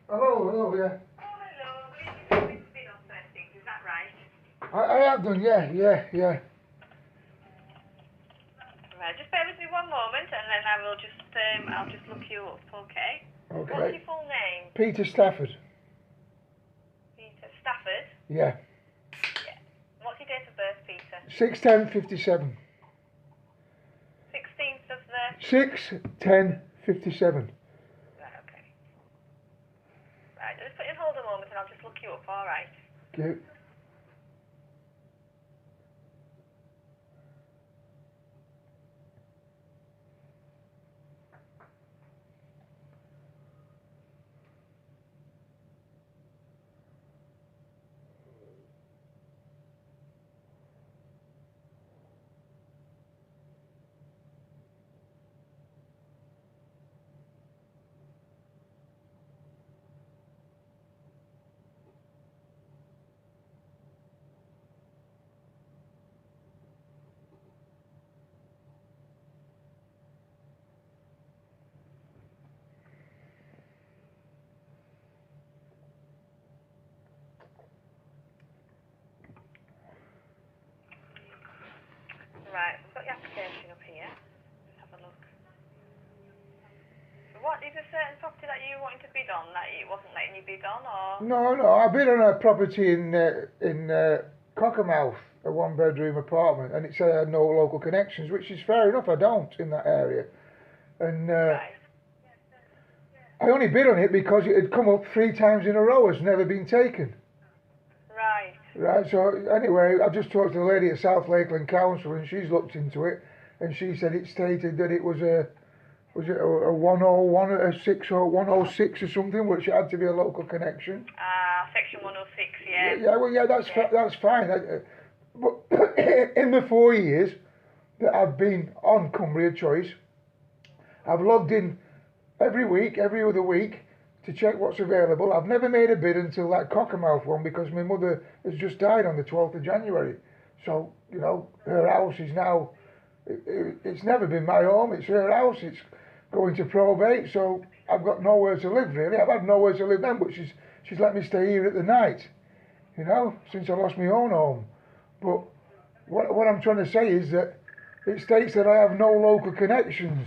Hello, yeah. Oh, hello. I believe you've been on first things, is that right? I have done, yeah. Right, just bear with me one moment and then I'll just look you up, okay? Okay. What's your full name? Peter Stafford. Peter Stafford? Yeah. Yeah. What's your date of birth, Peter? 6/10/57. 16th of the... 6/10/57. Right, okay. Right, just put you on hold a moment and I'll just look you up, alright? Okay. Right, I've got your application up here. Let's have a look. What is a certain property that you wanting to bid on that it wasn't letting you bid on, or? No, I bid on a property in Cockermouth, a 1-bedroom apartment, and it said I had no local connections, which is fair enough, I don't in that area. And Right. I only bid on it because it had come up 3 times in a row, has never been taken. Right. Right, so anyway, I just talked to the lady at South Lakeland Council, and she's looked into it, and she said it stated that it was a 101, a 6 or 106 or something, which had to be a local connection. Section 106, yeah. Yeah, that's fine. But in the 4 years that I've been on Cumbria Choice, I've logged in every week, every other week, to check what's available. I've never made a bid until that Cockermouth one, because my mother has just died on the 12th of January. So, you know, her house is now, it's never been my home, it's her house, it's going to probate, so I've got nowhere to live really. I've had nowhere to live then, but she's let me stay here at the night, you know, since I lost my own home. But what I'm trying to say is that it states that I have no local connections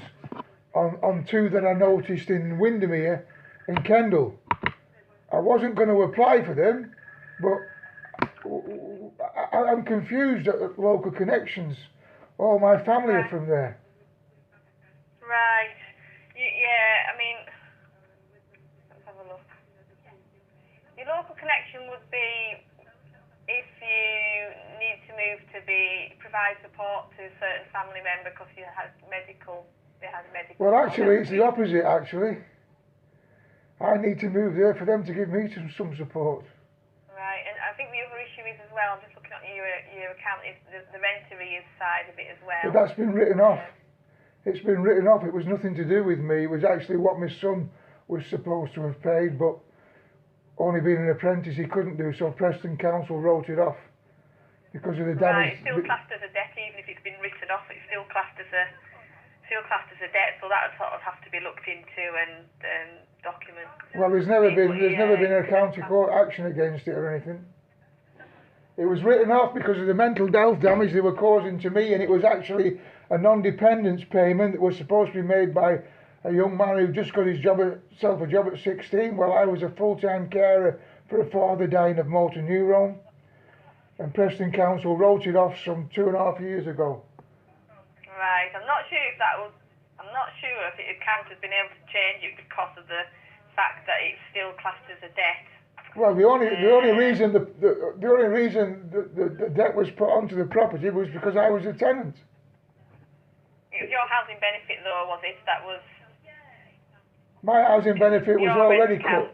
on 2 that I noticed in Windermere in Kendal. I wasn't going to apply for them, but I'm confused at the local connections. All my family are from there. Right. Yeah, I mean, let's have a look. Your local connection would be if you need to move to provide support to a certain family member because they had medical. Well, actually, it's the opposite, actually. I need to move there for them to give me some support. Right, and I think the other issue is as well, I'm just looking at your account, is the rent arrears side of it as well. But that's been written off. It's been written off. It was nothing to do with me. It was actually what my son was supposed to have paid, but only being an apprentice he couldn't do, so Preston Council wrote it off. because of the Right, damage. it's still classed as a debt, even if it's been written off. It's still classed as a debt, so that would sort of have to be looked into and documented. Well, there's never been a county court action against it or anything. It was written off because of the mental health damage they were causing to me, and it was actually a non-dependence payment that was supposed to be made by a young man who just got himself a job at 16, while I was a full-time carer for a father dying of motor neurone. And Preston Council wrote it off some 2.5 years ago. Right, I'm not sure if it count has been able to change it because of the fact that it's still classed as a debt. Well, the only reason the debt was put onto the property was because I was a tenant. It was your housing benefit, though, was it? That was. My housing benefit was already cut. cut.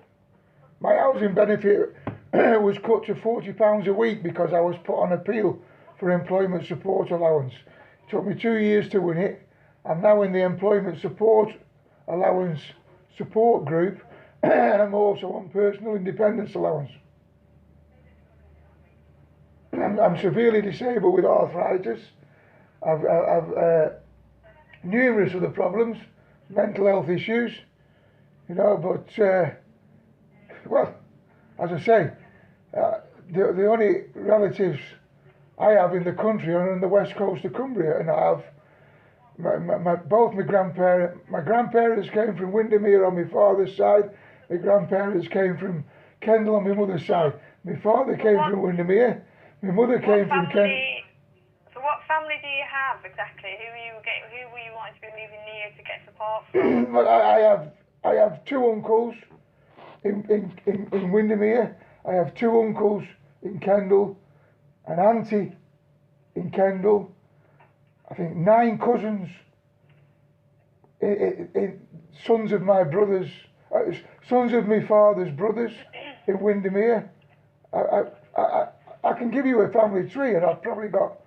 My housing benefit was cut to £40 a week because I was put on appeal for employment support allowance. It took me 2 years to win it. I'm now in the employment support allowance support group, and I'm also on personal independence allowance. I'm severely disabled with arthritis. I've numerous other problems, mental health issues, you know, but well, as I say, the only relatives I have in the country are on the west coast of Cumbria, and I have both my grandparents came from Windermere on my father's side. My grandparents came from Kendal on my mother's side. My father came from Windermere. My mother came from Kendal. So what family do you have exactly? Who were you wanting to be moving near to get support from? Well, I have two uncles in Windermere. I have two uncles in Kendal, an auntie in Kendal. I think 9 cousins, sons of my brothers, sons of my father's brothers in Windermere. I can give you a family tree, and I've probably got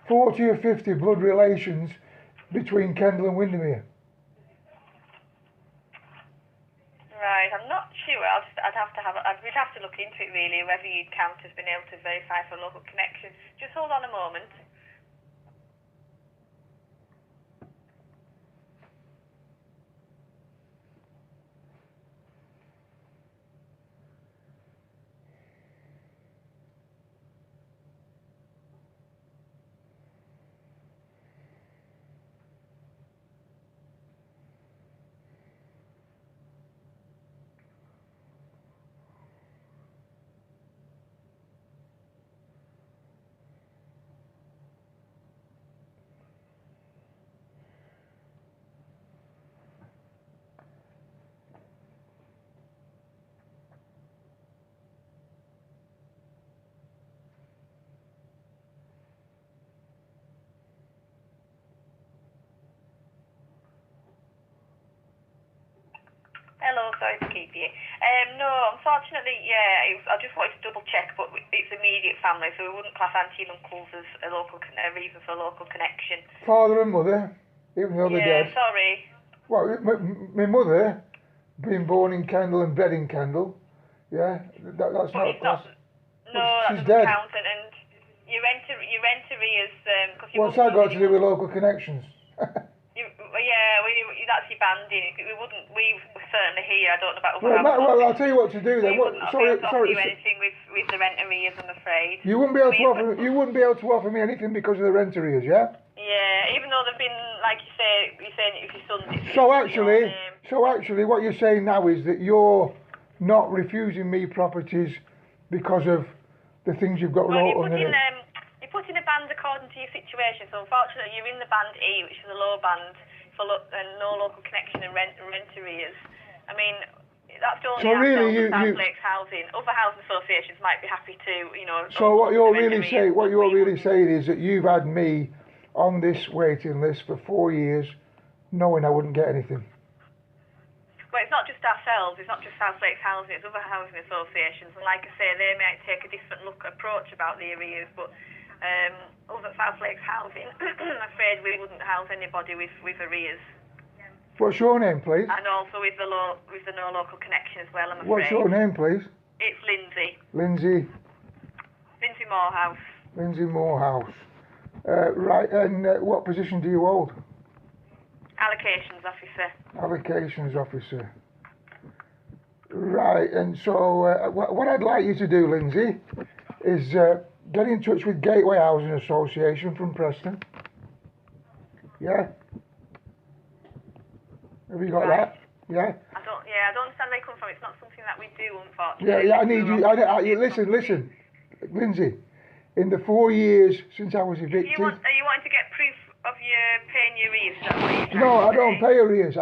40 or 50 blood relations between Kendal and Windermere. Right, I'm not sure. We'd have to look into it really, whether you'd count has been able to verify for local connection. Just hold on a moment. Hello, sorry to keep you. No, unfortunately, I just wanted to double check, but it's immediate family, so we wouldn't class auntie and uncles as a reason for local connection. Father and mother, even though they're dead. Yeah, sorry. Well, my mother, being born in Kendal and bred in Kendal, yeah, that's not a class. No, that she's doesn't dead. count, and your rent arrears, because What's that got to do with local connections? that's your banding. We certainly here. I don't know about other well, I'll tell you what to do then. We wouldn't be able to offer you anything with the rent arrears, I'm afraid. You wouldn't be able to offer me anything because of the rent arrears, yeah? Yeah, even though they've been, like you say, you're saying if your son. So actually, what you're saying now is that you're not refusing me properties because of the things you've got wrote on it. You put in a band according to your situation. So unfortunately, you're in the band E, which is a low band for no local connection and rent arrears. I mean, that's the only so really, South Lakes housing. Other housing associations might be happy to, So what you're really saying is that you've had me on this waiting list for 4 years, knowing I wouldn't get anything. Well, it's not just ourselves. It's not just South Lakes housing. It's other housing associations, and like I say, they might take a different approach about the arrears, but. Other South Lakes housing, I'm afraid we wouldn't house anybody with arrears. What's your name, please? And also with the no local connection as well, I'm afraid. What's your name, please? It's Lindsay. Lindsay Morehouse. Lindsay Morehouse. Right, and what position do you hold? Allocations officer. Allocations officer. Right, and so what I'd like you to do, Lindsay, is get in touch with Gateway Housing Association from Preston. Yeah? Have you got that? Yeah? I don't understand where they come from. It's not something that we do, unfortunately. Yeah, I need you. Listen, Lindsay. In the 4 years since I was evicted. Are you wanting to get proof of your paying your arrears? Is that what you're trying No, to I don't say? pay arrears.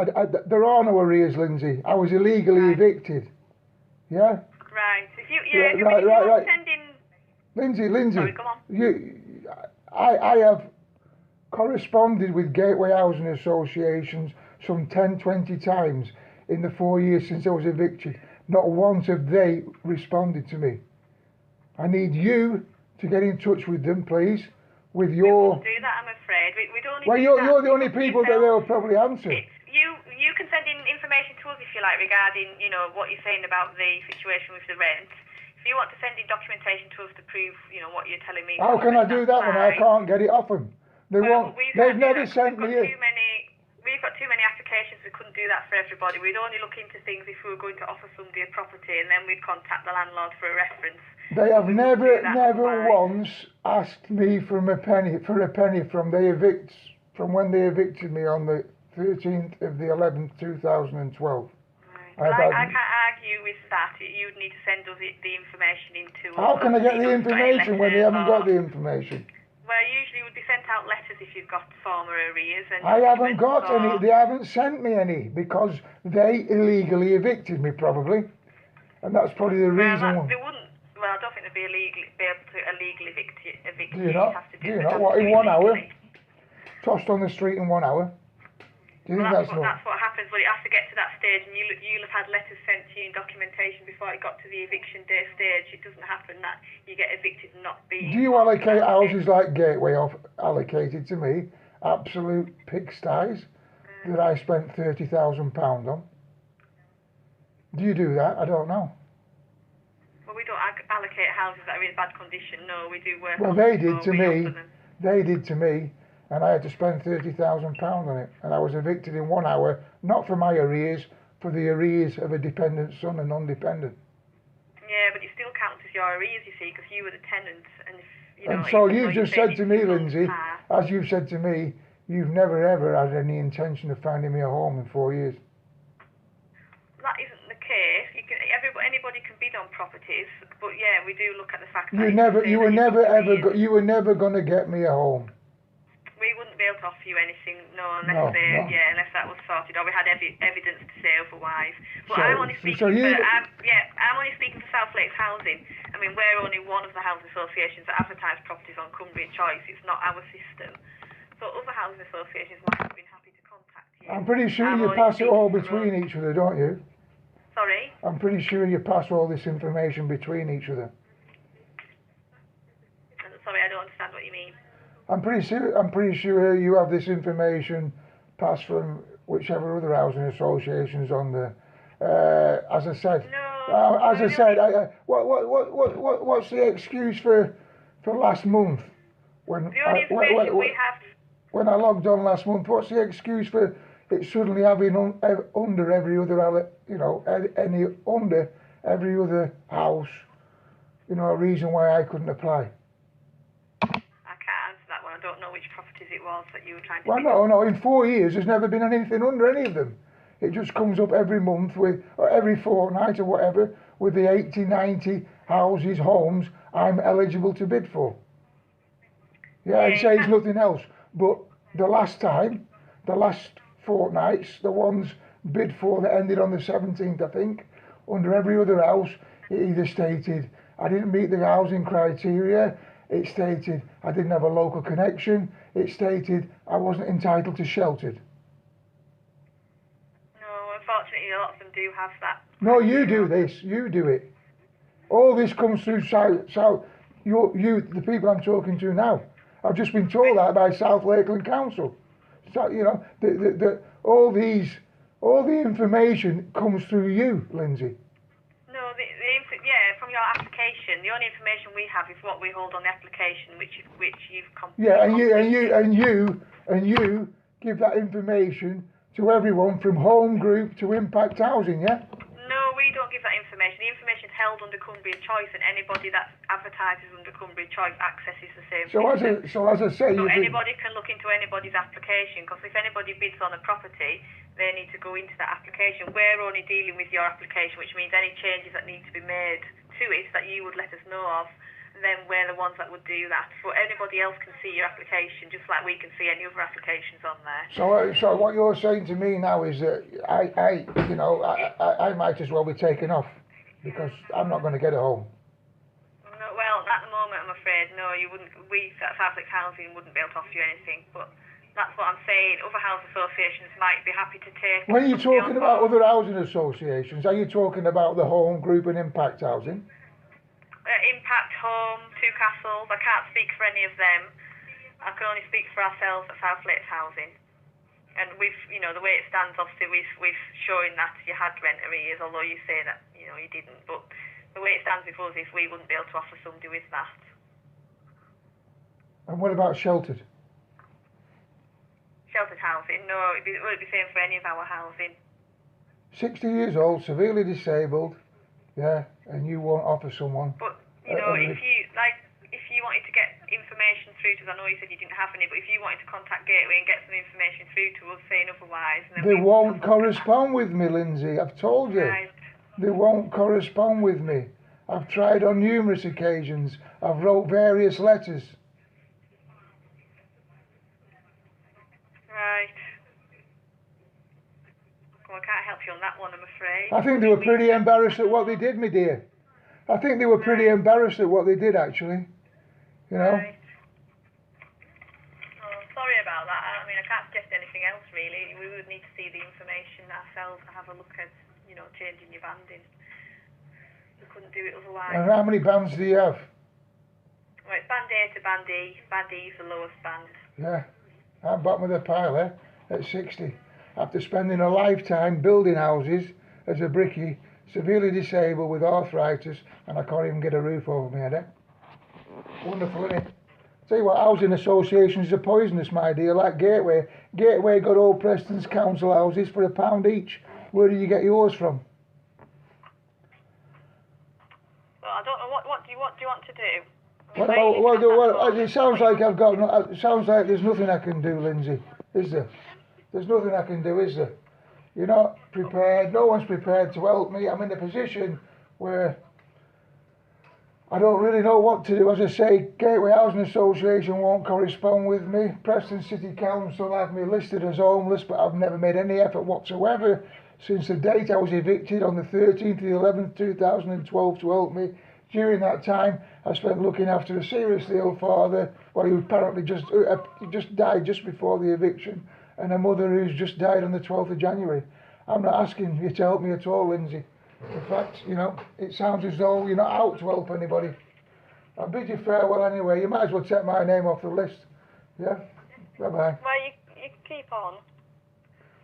There are no arrears, Lindsay. I was illegally evicted. Yeah? Right. If you Right. send in... Lindsay. Sorry, come on. I have corresponded with Gateway Housing Associations some 10, 20 times in the 4 years since I was evicted. Not once have they responded to me. I need you to get in touch with them, please, with your... We won't do that, I'm afraid. We'd only Well, do that you're the only people that they'll probably answer. You can send in information to us, if you like, regarding, what you're saying about the situation with the rent. If you want to send in documentation to us to prove, what you're telling me... How can I do that when I can't get it off them? They've never sent me it. We've got too many applications, we couldn't do that for everybody. We'd only look into things if we were going to offer somebody a property, and then we'd contact the landlord for a reference. They have never once asked me for a penny from when they evicted me on the 13th of the 11th, 2012. Right. I can't argue with that. You'd need to send us the information into... How can I get the information when they haven't got the information? Well, usually would be sent out letters if you've got former arrears. And I haven't got any. They haven't sent me any because they illegally evicted me, probably, and that's probably the reason. They wouldn't. Well, I don't think they'd be able to illegally evict you. Do you not? What, in 1 hour? Tossed on the street in 1 hour? Do you think that's what happens, but it has to get to that stage, and you'll have had letters sent to you in documentation before it got to the eviction day stage. It doesn't happen that you get evicted and not be... Do you allocate houses like Gateway allocated to me, absolute pigsties, that I spent £30,000 on? Do you do that? I don't know. Well, we don't allocate houses that are in bad condition, no, we do work... Well, they did to me. They did to me. And I had to spend £30,000 on it, and I was evicted in 1 hour, not for my arrears, for the arrears of a dependent son and non-dependent. Yeah, but it still counts as your arrears, you see, because you were the tenant, and if, And so you've just said to me, Lindsay, as you've said to me, you've never ever had any intention of finding me a home in 4 years. That isn't the case. Anybody can bid on properties, but yeah, we do look at the fact that You were never going to get me a home. We wouldn't be able to offer you anything, unless that was sorted, or we had evidence to say otherwise. But I'm only speaking I'm only speaking for South Lakes Housing. I mean, we're only one of the housing associations that advertise properties on Cumbria Choice. It's not our system. So other housing associations might have been happy to contact you. I'm pretty sure you pass it all between each other, don't you? Sorry? I'm pretty sure you pass all this information between each other. Sorry, I don't understand what you mean. I'm pretty sure you have this information passed from whichever other housing associations on the. As I said, what's the excuse for last month when I logged on last month? What's the excuse for it suddenly having under every other under every other house? A reason why I couldn't apply. I don't know which properties it was that you were trying to... Well, no, in 4 years there's never been anything under any of them. It just comes up every month or every fortnight or whatever with the 80, 90 houses, homes I'm eligible to bid for. Yeah, it says nothing else. But the last fortnights, the ones bid for that ended on the 17th, I think, under every other house, it either stated I didn't meet the housing criteria, it stated I didn't have a local connection, it stated I wasn't entitled to sheltered. No, unfortunately a lot of them do have that. No, you do this, you do it. All this comes through the people I'm talking to now. I've just been told that by South Lakeland Council. So, all the information comes through you, Lindsay. No, from your application application. The only information we have is what we hold on the application, which you've completed. Yeah, and you give that information to everyone from home group to impact housing, yeah? No, we don't give that information. The information is held under Cumbria Choice, and anybody that advertises under Cumbria Choice accesses the same So system. as I say, So anybody can look into anybody's application, because if anybody bids on a property, they need to go into that application. We're only dealing with your application, which means any changes that need to be made to it that you would let us know of, then we're the ones that would do that. But anybody else can see your application, just like we can see any other applications on there. So what you're saying to me now is that I might as well be taken off because I'm not going to get a home. No, well, at the moment, I'm afraid, no, you wouldn't. We at Southwick Housing wouldn't be able to offer you anything, but that's what I'm saying. Other housing associations might be happy to take. When you're talking about other housing associations, are you talking about the home group and impact housing? Impact Home, Two Castles. I can't speak for any of them. I can only speak for ourselves at South Lakes Housing. And we've, the way it stands, obviously, we've shown that you had rent arrears, although you say that, you didn't. But the way it stands with us is we wouldn't be able to offer somebody with that. And what about sheltered? Sheltered housing? No, it wouldn't be the same for any of our housing. 60 years old, severely disabled, yeah, and you won't offer someone. But if you wanted to get information through to us, I know you said you didn't have any, but if you wanted to contact Gateway and get some information through to us saying otherwise, then they won't correspond with me, Lindsay. I've told you. Right. They won't correspond with me. I've tried on numerous occasions. I've wrote various letters. Right. Well, I can't help you on that one, I'm afraid. I think they were pretty embarrassed at what they did, my dear. I think they were pretty embarrassed at what they did, actually. Right. Oh, sorry about that. I mean, I can't suggest anything else, really. We would need to see the information ourselves and have a look at, changing your banding. We couldn't do it otherwise. And how many bands do you have? Well, it's band A to band E. Band E is the lowest band. Yeah. I'm bottom of the pile, at 60. After spending a lifetime building houses as a brickie, severely disabled with arthritis, and I can't even get a roof over my head. Wonderful, isn't it? Tell you what, housing associations are poisonous, my dear, like Gateway. Gateway got Old Preston's council houses for £1 each. Where do you get yours from? Well, I don't know. What do you want to do? Well, it sounds like it sounds like there's nothing I can do, Lindsay. Is there? There's nothing I can do, is there? You're not prepared. No one's prepared to help me. I'm in a position where I don't really know what to do. As I say, Gateway Housing Association won't correspond with me. Preston City Council have me listed as homeless, but I've never made any effort whatsoever since the date I was evicted on the 13th of the 11th, 2012 to help me. During that time, I spent looking after a seriously ill father, who apparently just died just before the eviction, and a mother who's just died on the 12th of January. I'm not asking you to help me at all, Lindsay. In fact, it sounds as though you're not out to help anybody. I'll bid you farewell anyway. You might as well take my name off the list. Yeah? Bye-bye. Well, you keep on.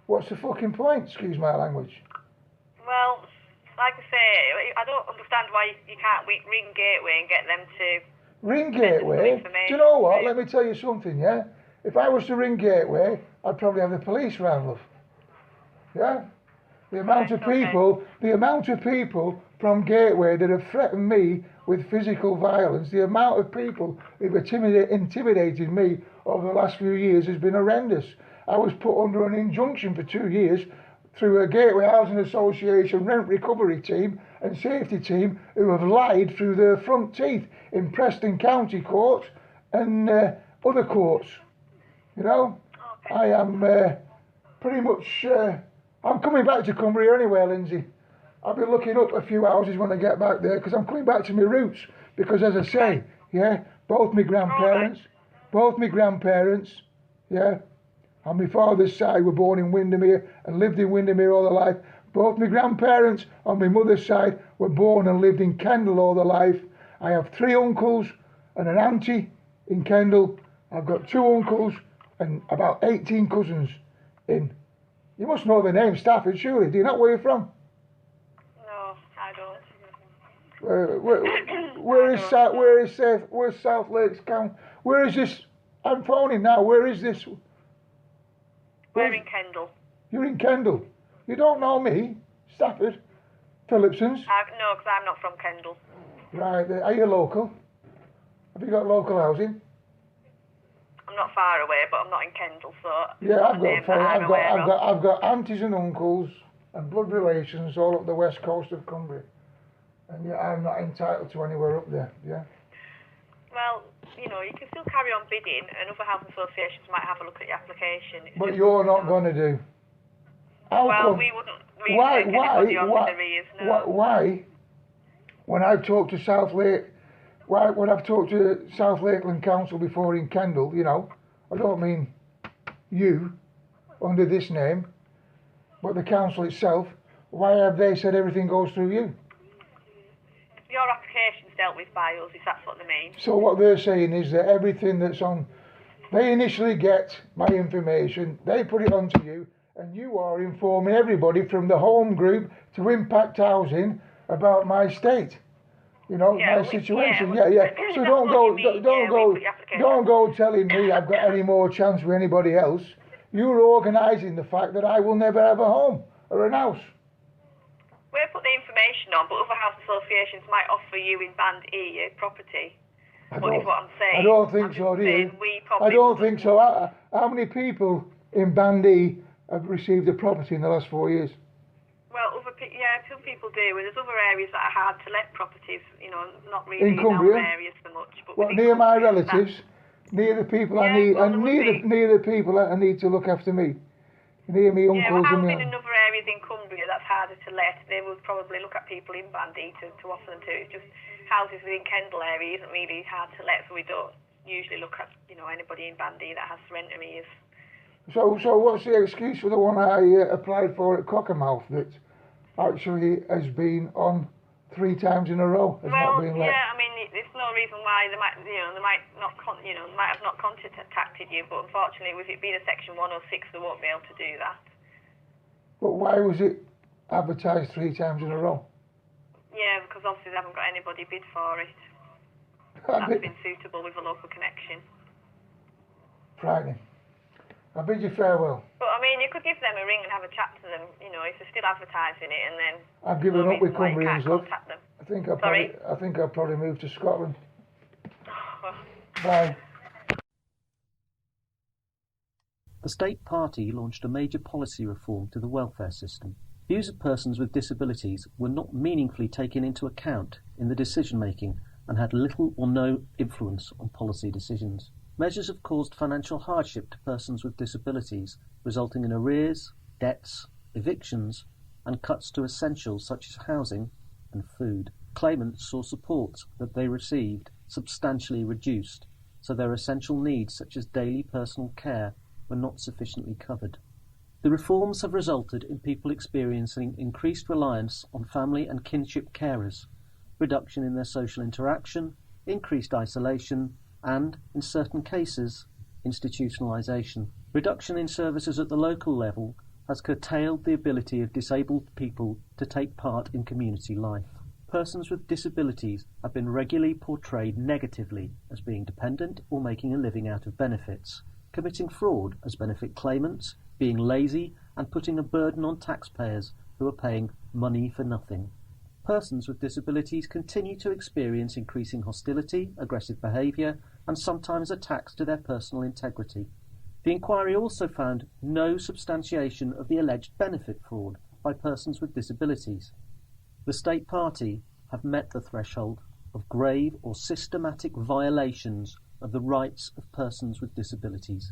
What's the fucking point? Excuse my language. Well, like I say, I don't understand why you can't ring Gateway and get them to... Ring Gateway? Do you know what? Let me tell you something, yeah? If I was to ring Gateway, I'd probably have the police round, love. Yeah? The amount of people from Gateway that have threatened me with physical violence, the amount of people who've intimidated me over the last few years has been horrendous. I was put under an injunction for 2 years through a Gateway Housing Association rent recovery team and safety team who have lied through their front teeth in Preston County Court and other courts. Okay. I am pretty much... I'm coming back to Cumbria anyway, Lindsay. I'll be looking up a few houses when I get back there because I'm coming back to my roots. Because as I say, yeah, both my grandparents, yeah, on my father's side were born in Windermere and lived in Windermere all their life. Both my grandparents on my mother's side were born and lived in Kendal all their life. I have 3 uncles and an auntie in Kendal. I've got 2 uncles and about 18 cousins in... You must know the name Stafford, surely. Do you know where you're from? No, I don't. Where's South Lakes County? Where is this? I'm phoning now. Where is this? We're in Kendal. You're in Kendal. You don't know me, Stafford, Phillipson's. No, because I'm not from Kendal. Right. Are you local? Have you got local housing? I'm not far away, but I'm not in Kendal, so. Yeah, I've got aunties and uncles and blood relations all up the west coast of Cumbria, and yeah, I'm not entitled to anywhere up there. Yeah. Well, you can still carry on bidding, and other housing associations might have a look at your application. But you're not going to do. We wouldn't take anybody on with arrears, no. Why? When I've talked to when I've talked to South Lakeland Council before in Kendal, I don't mean you under this name, but the council itself, why have they said everything goes through you? Your application's dealt with by us, if that's what they mean. So what they're saying is that everything that's on, they initially get my information, they put it onto you, and you are informing everybody from the home group to impact housing about my state. My situation. So don't go telling me I've got any more chance with anybody else. You're organising the fact that I will never have a home or an house. We'll put the information on, but other house associations might offer you in Band E a property. Is what I'm saying. I don't think so, do you? I don't think so. How many people in Band E have received a property in the last 4 years? Well, some people do. There's other areas that are hard to let properties, not really in Cumbria? In our areas so much. But near my relatives, near the people I need, and near the people that I need to look after me. Near me uncles and housing in other areas in Cumbria that's harder to let, they would probably look at people in Band E to offer them to. It's just houses within Kendal area isn't really hard to let, so we don't usually look at, anybody in Band E that has rent arrears. So what's the excuse for the one I applied for at Cockermouth that actually has been on 3 times in a row? Not been let? Yeah, I mean, there's no reason why they might have not contacted you, but unfortunately, with it being a Section 106, they won't be able to do that. But why was it advertised 3 times in a row? Yeah, because obviously they haven't got anybody bid for it. That's been suitable with a local connection. Frightening. I bid you farewell. But I mean, you could give them a ring and have a chat to them, if they're still advertising it, and then. I've given up with Cumbrians, love. Them. I think I'll probably move to Scotland. Bye. The State Party launched a major policy reform to the welfare system. Views of persons with disabilities were not meaningfully taken into account in the decision-making and had little or no influence on policy decisions. Measures have caused financial hardship to persons with disabilities, resulting in arrears, debts, evictions, and cuts to essentials such as housing and food. Claimants saw support that they received substantially reduced, so their essential needs such as daily personal care were not sufficiently covered. The reforms have resulted in people experiencing increased reliance on family and kinship carers, reduction in their social interaction, increased isolation, and, in certain cases, institutionalisation. Reduction in services at the local level has curtailed the ability of disabled people to take part in community life. Persons with disabilities have been regularly portrayed negatively as being dependent or making a living out of benefits, committing fraud as benefit claimants, being lazy, and putting a burden on taxpayers who are paying money for nothing. Persons with disabilities continue to experience increasing hostility, aggressive behaviour, and sometimes attacks to their personal integrity. The inquiry also found no substantiation of the alleged benefit fraud by persons with disabilities. The State Party have met the threshold of grave or systematic violations of the rights of persons with disabilities.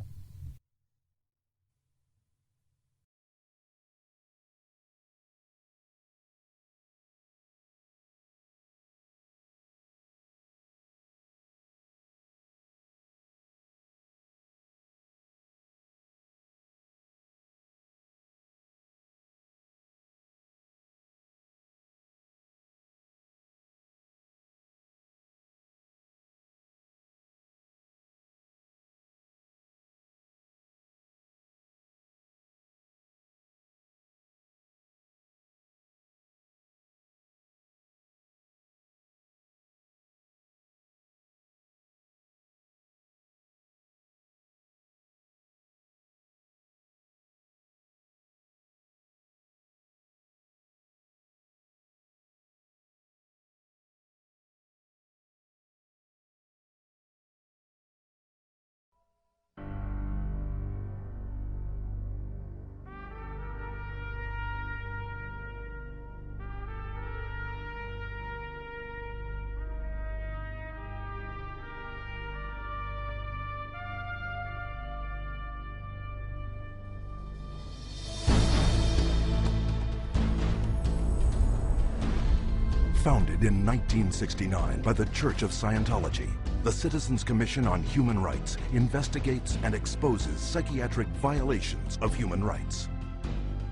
Founded in 1969 by the Church of Scientology, the Citizens Commission on Human Rights investigates and exposes psychiatric violations of human rights.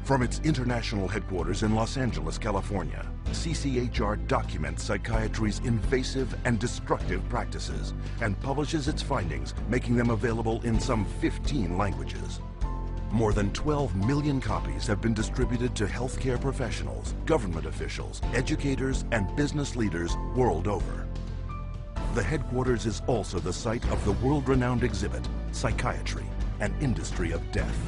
From its international headquarters in Los Angeles, California, CCHR documents psychiatry's invasive and destructive practices and publishes its findings, making them available in some 15 languages. More than 12 million copies have been distributed to healthcare professionals, government officials, educators, and business leaders world over. The headquarters is also the site of the world-renowned exhibit, Psychiatry, an Industry of Death.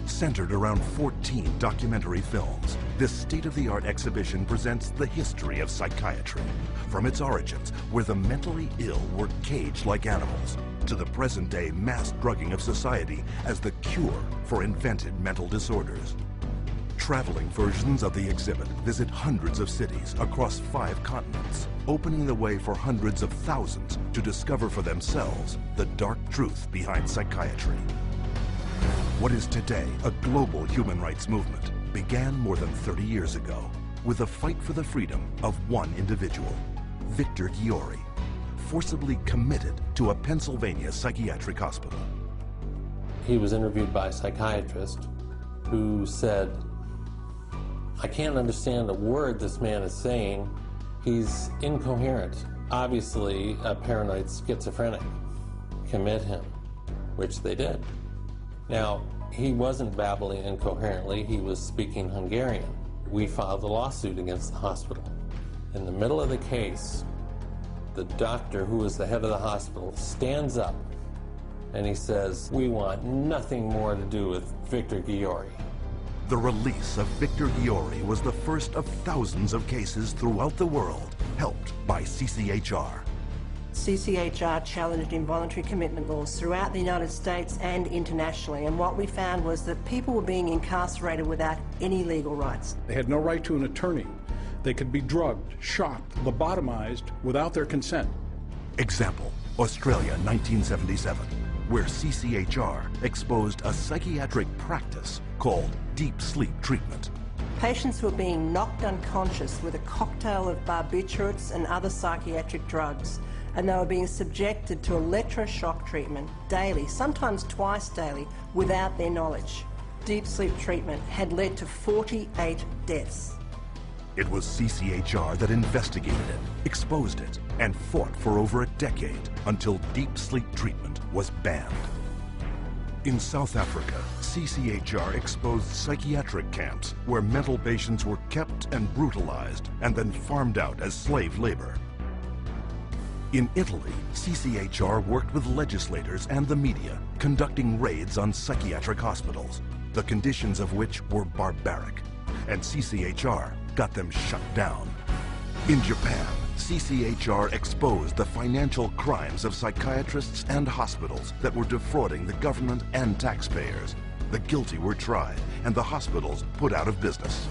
Centered around 14 documentary films, this state-of-the-art exhibition presents the history of psychiatry, from its origins, where the mentally ill were caged like animals, to the present-day mass drugging of society as the cure for invented mental disorders. Traveling versions of the exhibit visit hundreds of cities across 5 continents, opening the way for hundreds of thousands to discover for themselves the dark truth behind psychiatry. What is today a global human rights movement began more than 30 years ago with a fight for the freedom of one individual, Victor Ghiori, forcibly committed to a Pennsylvania psychiatric hospital. He was interviewed by a psychiatrist who said, "I can't understand a word this man is saying. He's incoherent. Obviously a paranoid schizophrenic. Commit him," which they did. Now, he wasn't babbling incoherently, he was speaking Hungarian. We filed a lawsuit against the hospital. In the middle of the case, the doctor, who was the head of the hospital, stands up and he says, "We want nothing more to do with Victor Ghiori." The release of Victor Ghiori was the first of thousands of cases throughout the world, helped by CCHR. CCHR challenged involuntary commitment laws throughout the United States and internationally, and what we found was that people were being incarcerated without any legal rights. They had no right to an attorney. They could be drugged, shocked, lobotomized without their consent. Example, Australia, 1977, where CCHR exposed a psychiatric practice called deep sleep treatment. Patients were being knocked unconscious with a cocktail of barbiturates and other psychiatric drugs, and they were being subjected to electroshock treatment daily, sometimes twice daily, without their knowledge. Deep sleep treatment had led to 48 deaths. It was CCHR that investigated it, exposed it, and fought for over a decade until deep sleep treatment was banned. In South Africa, CCHR exposed psychiatric camps where mental patients were kept and brutalized and then farmed out as slave labor. In Italy, CCHR worked with legislators and the media, conducting raids on psychiatric hospitals, the conditions of which were barbaric, and CCHR got them shut down. In Japan, CCHR exposed the financial crimes of psychiatrists and hospitals that were defrauding the government and taxpayers. The guilty were tried, and the hospitals put out of business.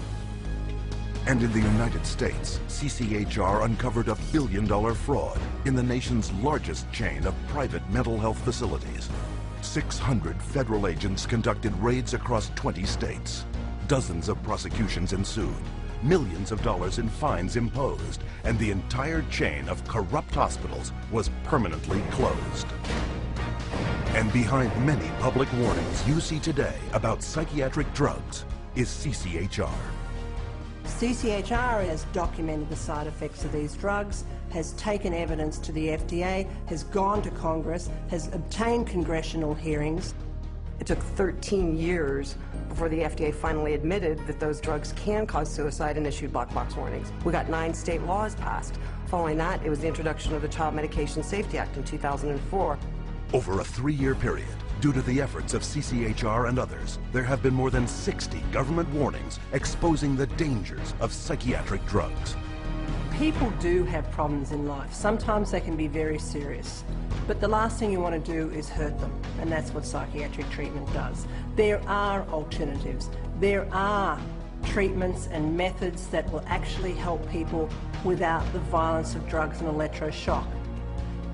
And in the United States, CCHR uncovered a billion-dollar fraud in the nation's largest chain of private mental health facilities. 600 federal agents conducted raids across 20 states. Dozens of prosecutions ensued, millions of dollars in fines imposed, and the entire chain of corrupt hospitals was permanently closed. And behind many public warnings you see today about psychiatric drugs is CCHR. CCHR has documented the side effects of these drugs, has taken evidence to the FDA, has gone to Congress, has obtained congressional hearings. It took 13 years before the FDA finally admitted that those drugs can cause suicide and issued black box warnings. We got 9 state laws passed. Following that, it was the introduction of the Child Medication Safety Act in 2004. Over a 3-year period, due to the efforts of CCHR and others, there have been more than 60 government warnings exposing the dangers of psychiatric drugs. People do have problems in life. Sometimes they can be very serious. But the last thing you want to do is hurt them, and that's what psychiatric treatment does. There are alternatives. There are treatments and methods that will actually help people without the violence of drugs and electroshock.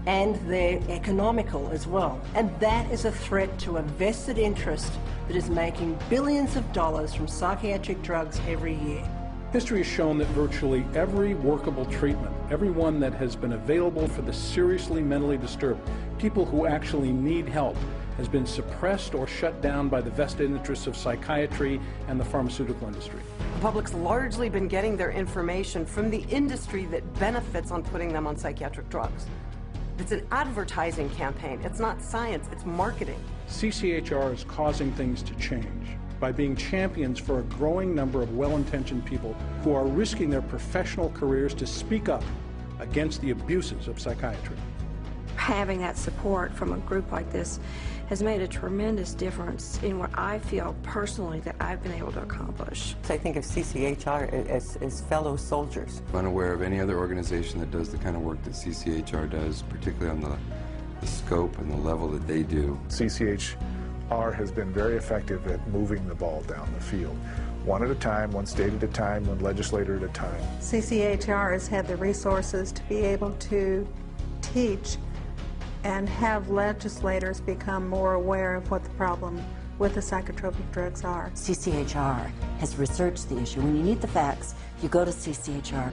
And they're economical as well. And that is a threat to a vested interest that is making billions of dollars from psychiatric drugs every year. History has shown that virtually every workable treatment, every one that has been available for the seriously mentally disturbed, people who actually need help, has been suppressed or shut down by the vested interests of psychiatry and the pharmaceutical industry. The public's largely been getting their information from the industry that benefits on putting them on psychiatric drugs. It's an advertising campaign. It's not science, it's marketing. CCHR is causing things to change by being champions for a growing number of well-intentioned people who are risking their professional careers to speak up against the abuses of psychiatry. Having that support from a group like this has made a tremendous difference in what I feel personally that I've been able to accomplish. I think of CCHR as fellow soldiers. I'm unaware of any other organization that does the kind of work that CCHR does, particularly on the scope and the level that they do. CCHR has been very effective at moving the ball down the field. One at a time, one state at a time, one legislator at a time. CCHR has had the resources to be able to teach and have legislators become more aware of what the problem with the psychotropic drugs are. CCHR has researched the issue. When you need the facts, you go to CCHR.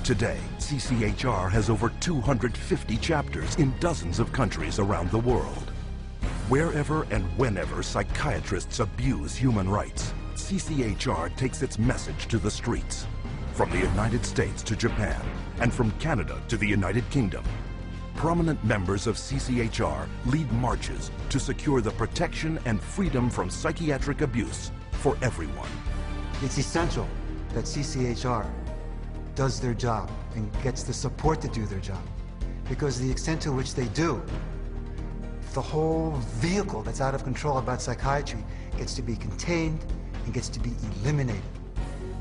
Today, CCHR has over 250 chapters in dozens of countries around the world. Wherever and whenever psychiatrists abuse human rights, CCHR takes its message to the streets. From the United States to Japan, and from Canada to the United Kingdom, prominent members of CCHR lead marches to secure the protection and freedom from psychiatric abuse for everyone. It's essential that CCHR does their job and gets the support to do their job, because the extent to which they do, the whole vehicle that's out of control about psychiatry gets to be contained and gets to be eliminated.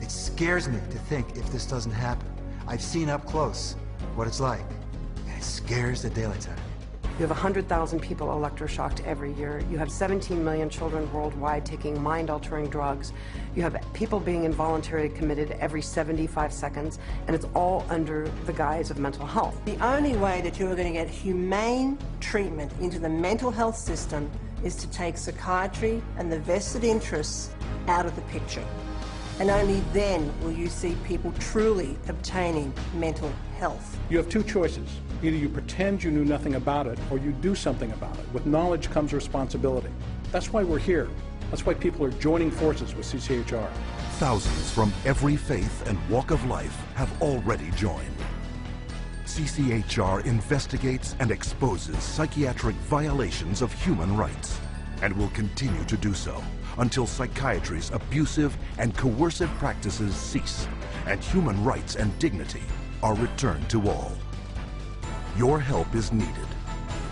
It scares me to think if this doesn't happen. I've seen up close what it's like. It scares the daylights out of me. You have 100,000 people electroshocked every year. You have 17 million children worldwide taking mind-altering drugs. You have people being involuntarily committed every 75 seconds, and it's all under the guise of mental health. The only way that you are going to get humane treatment into the mental health system is to take psychiatry and the vested interests out of the picture. And only then will you see people truly obtaining mental health. You have two choices. Either you pretend you knew nothing about it, or you do something about it. With knowledge comes responsibility. That's why we're here. That's why people are joining forces with CCHR. Thousands from every faith and walk of life have already joined. CCHR investigates and exposes psychiatric violations of human rights, and will continue to do so until psychiatry's abusive and coercive practices cease and human rights and dignity are returned to all. Your help is needed.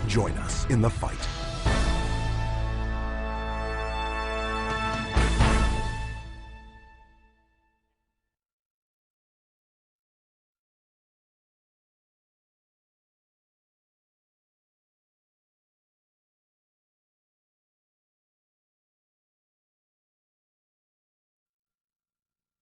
Join us in the fight.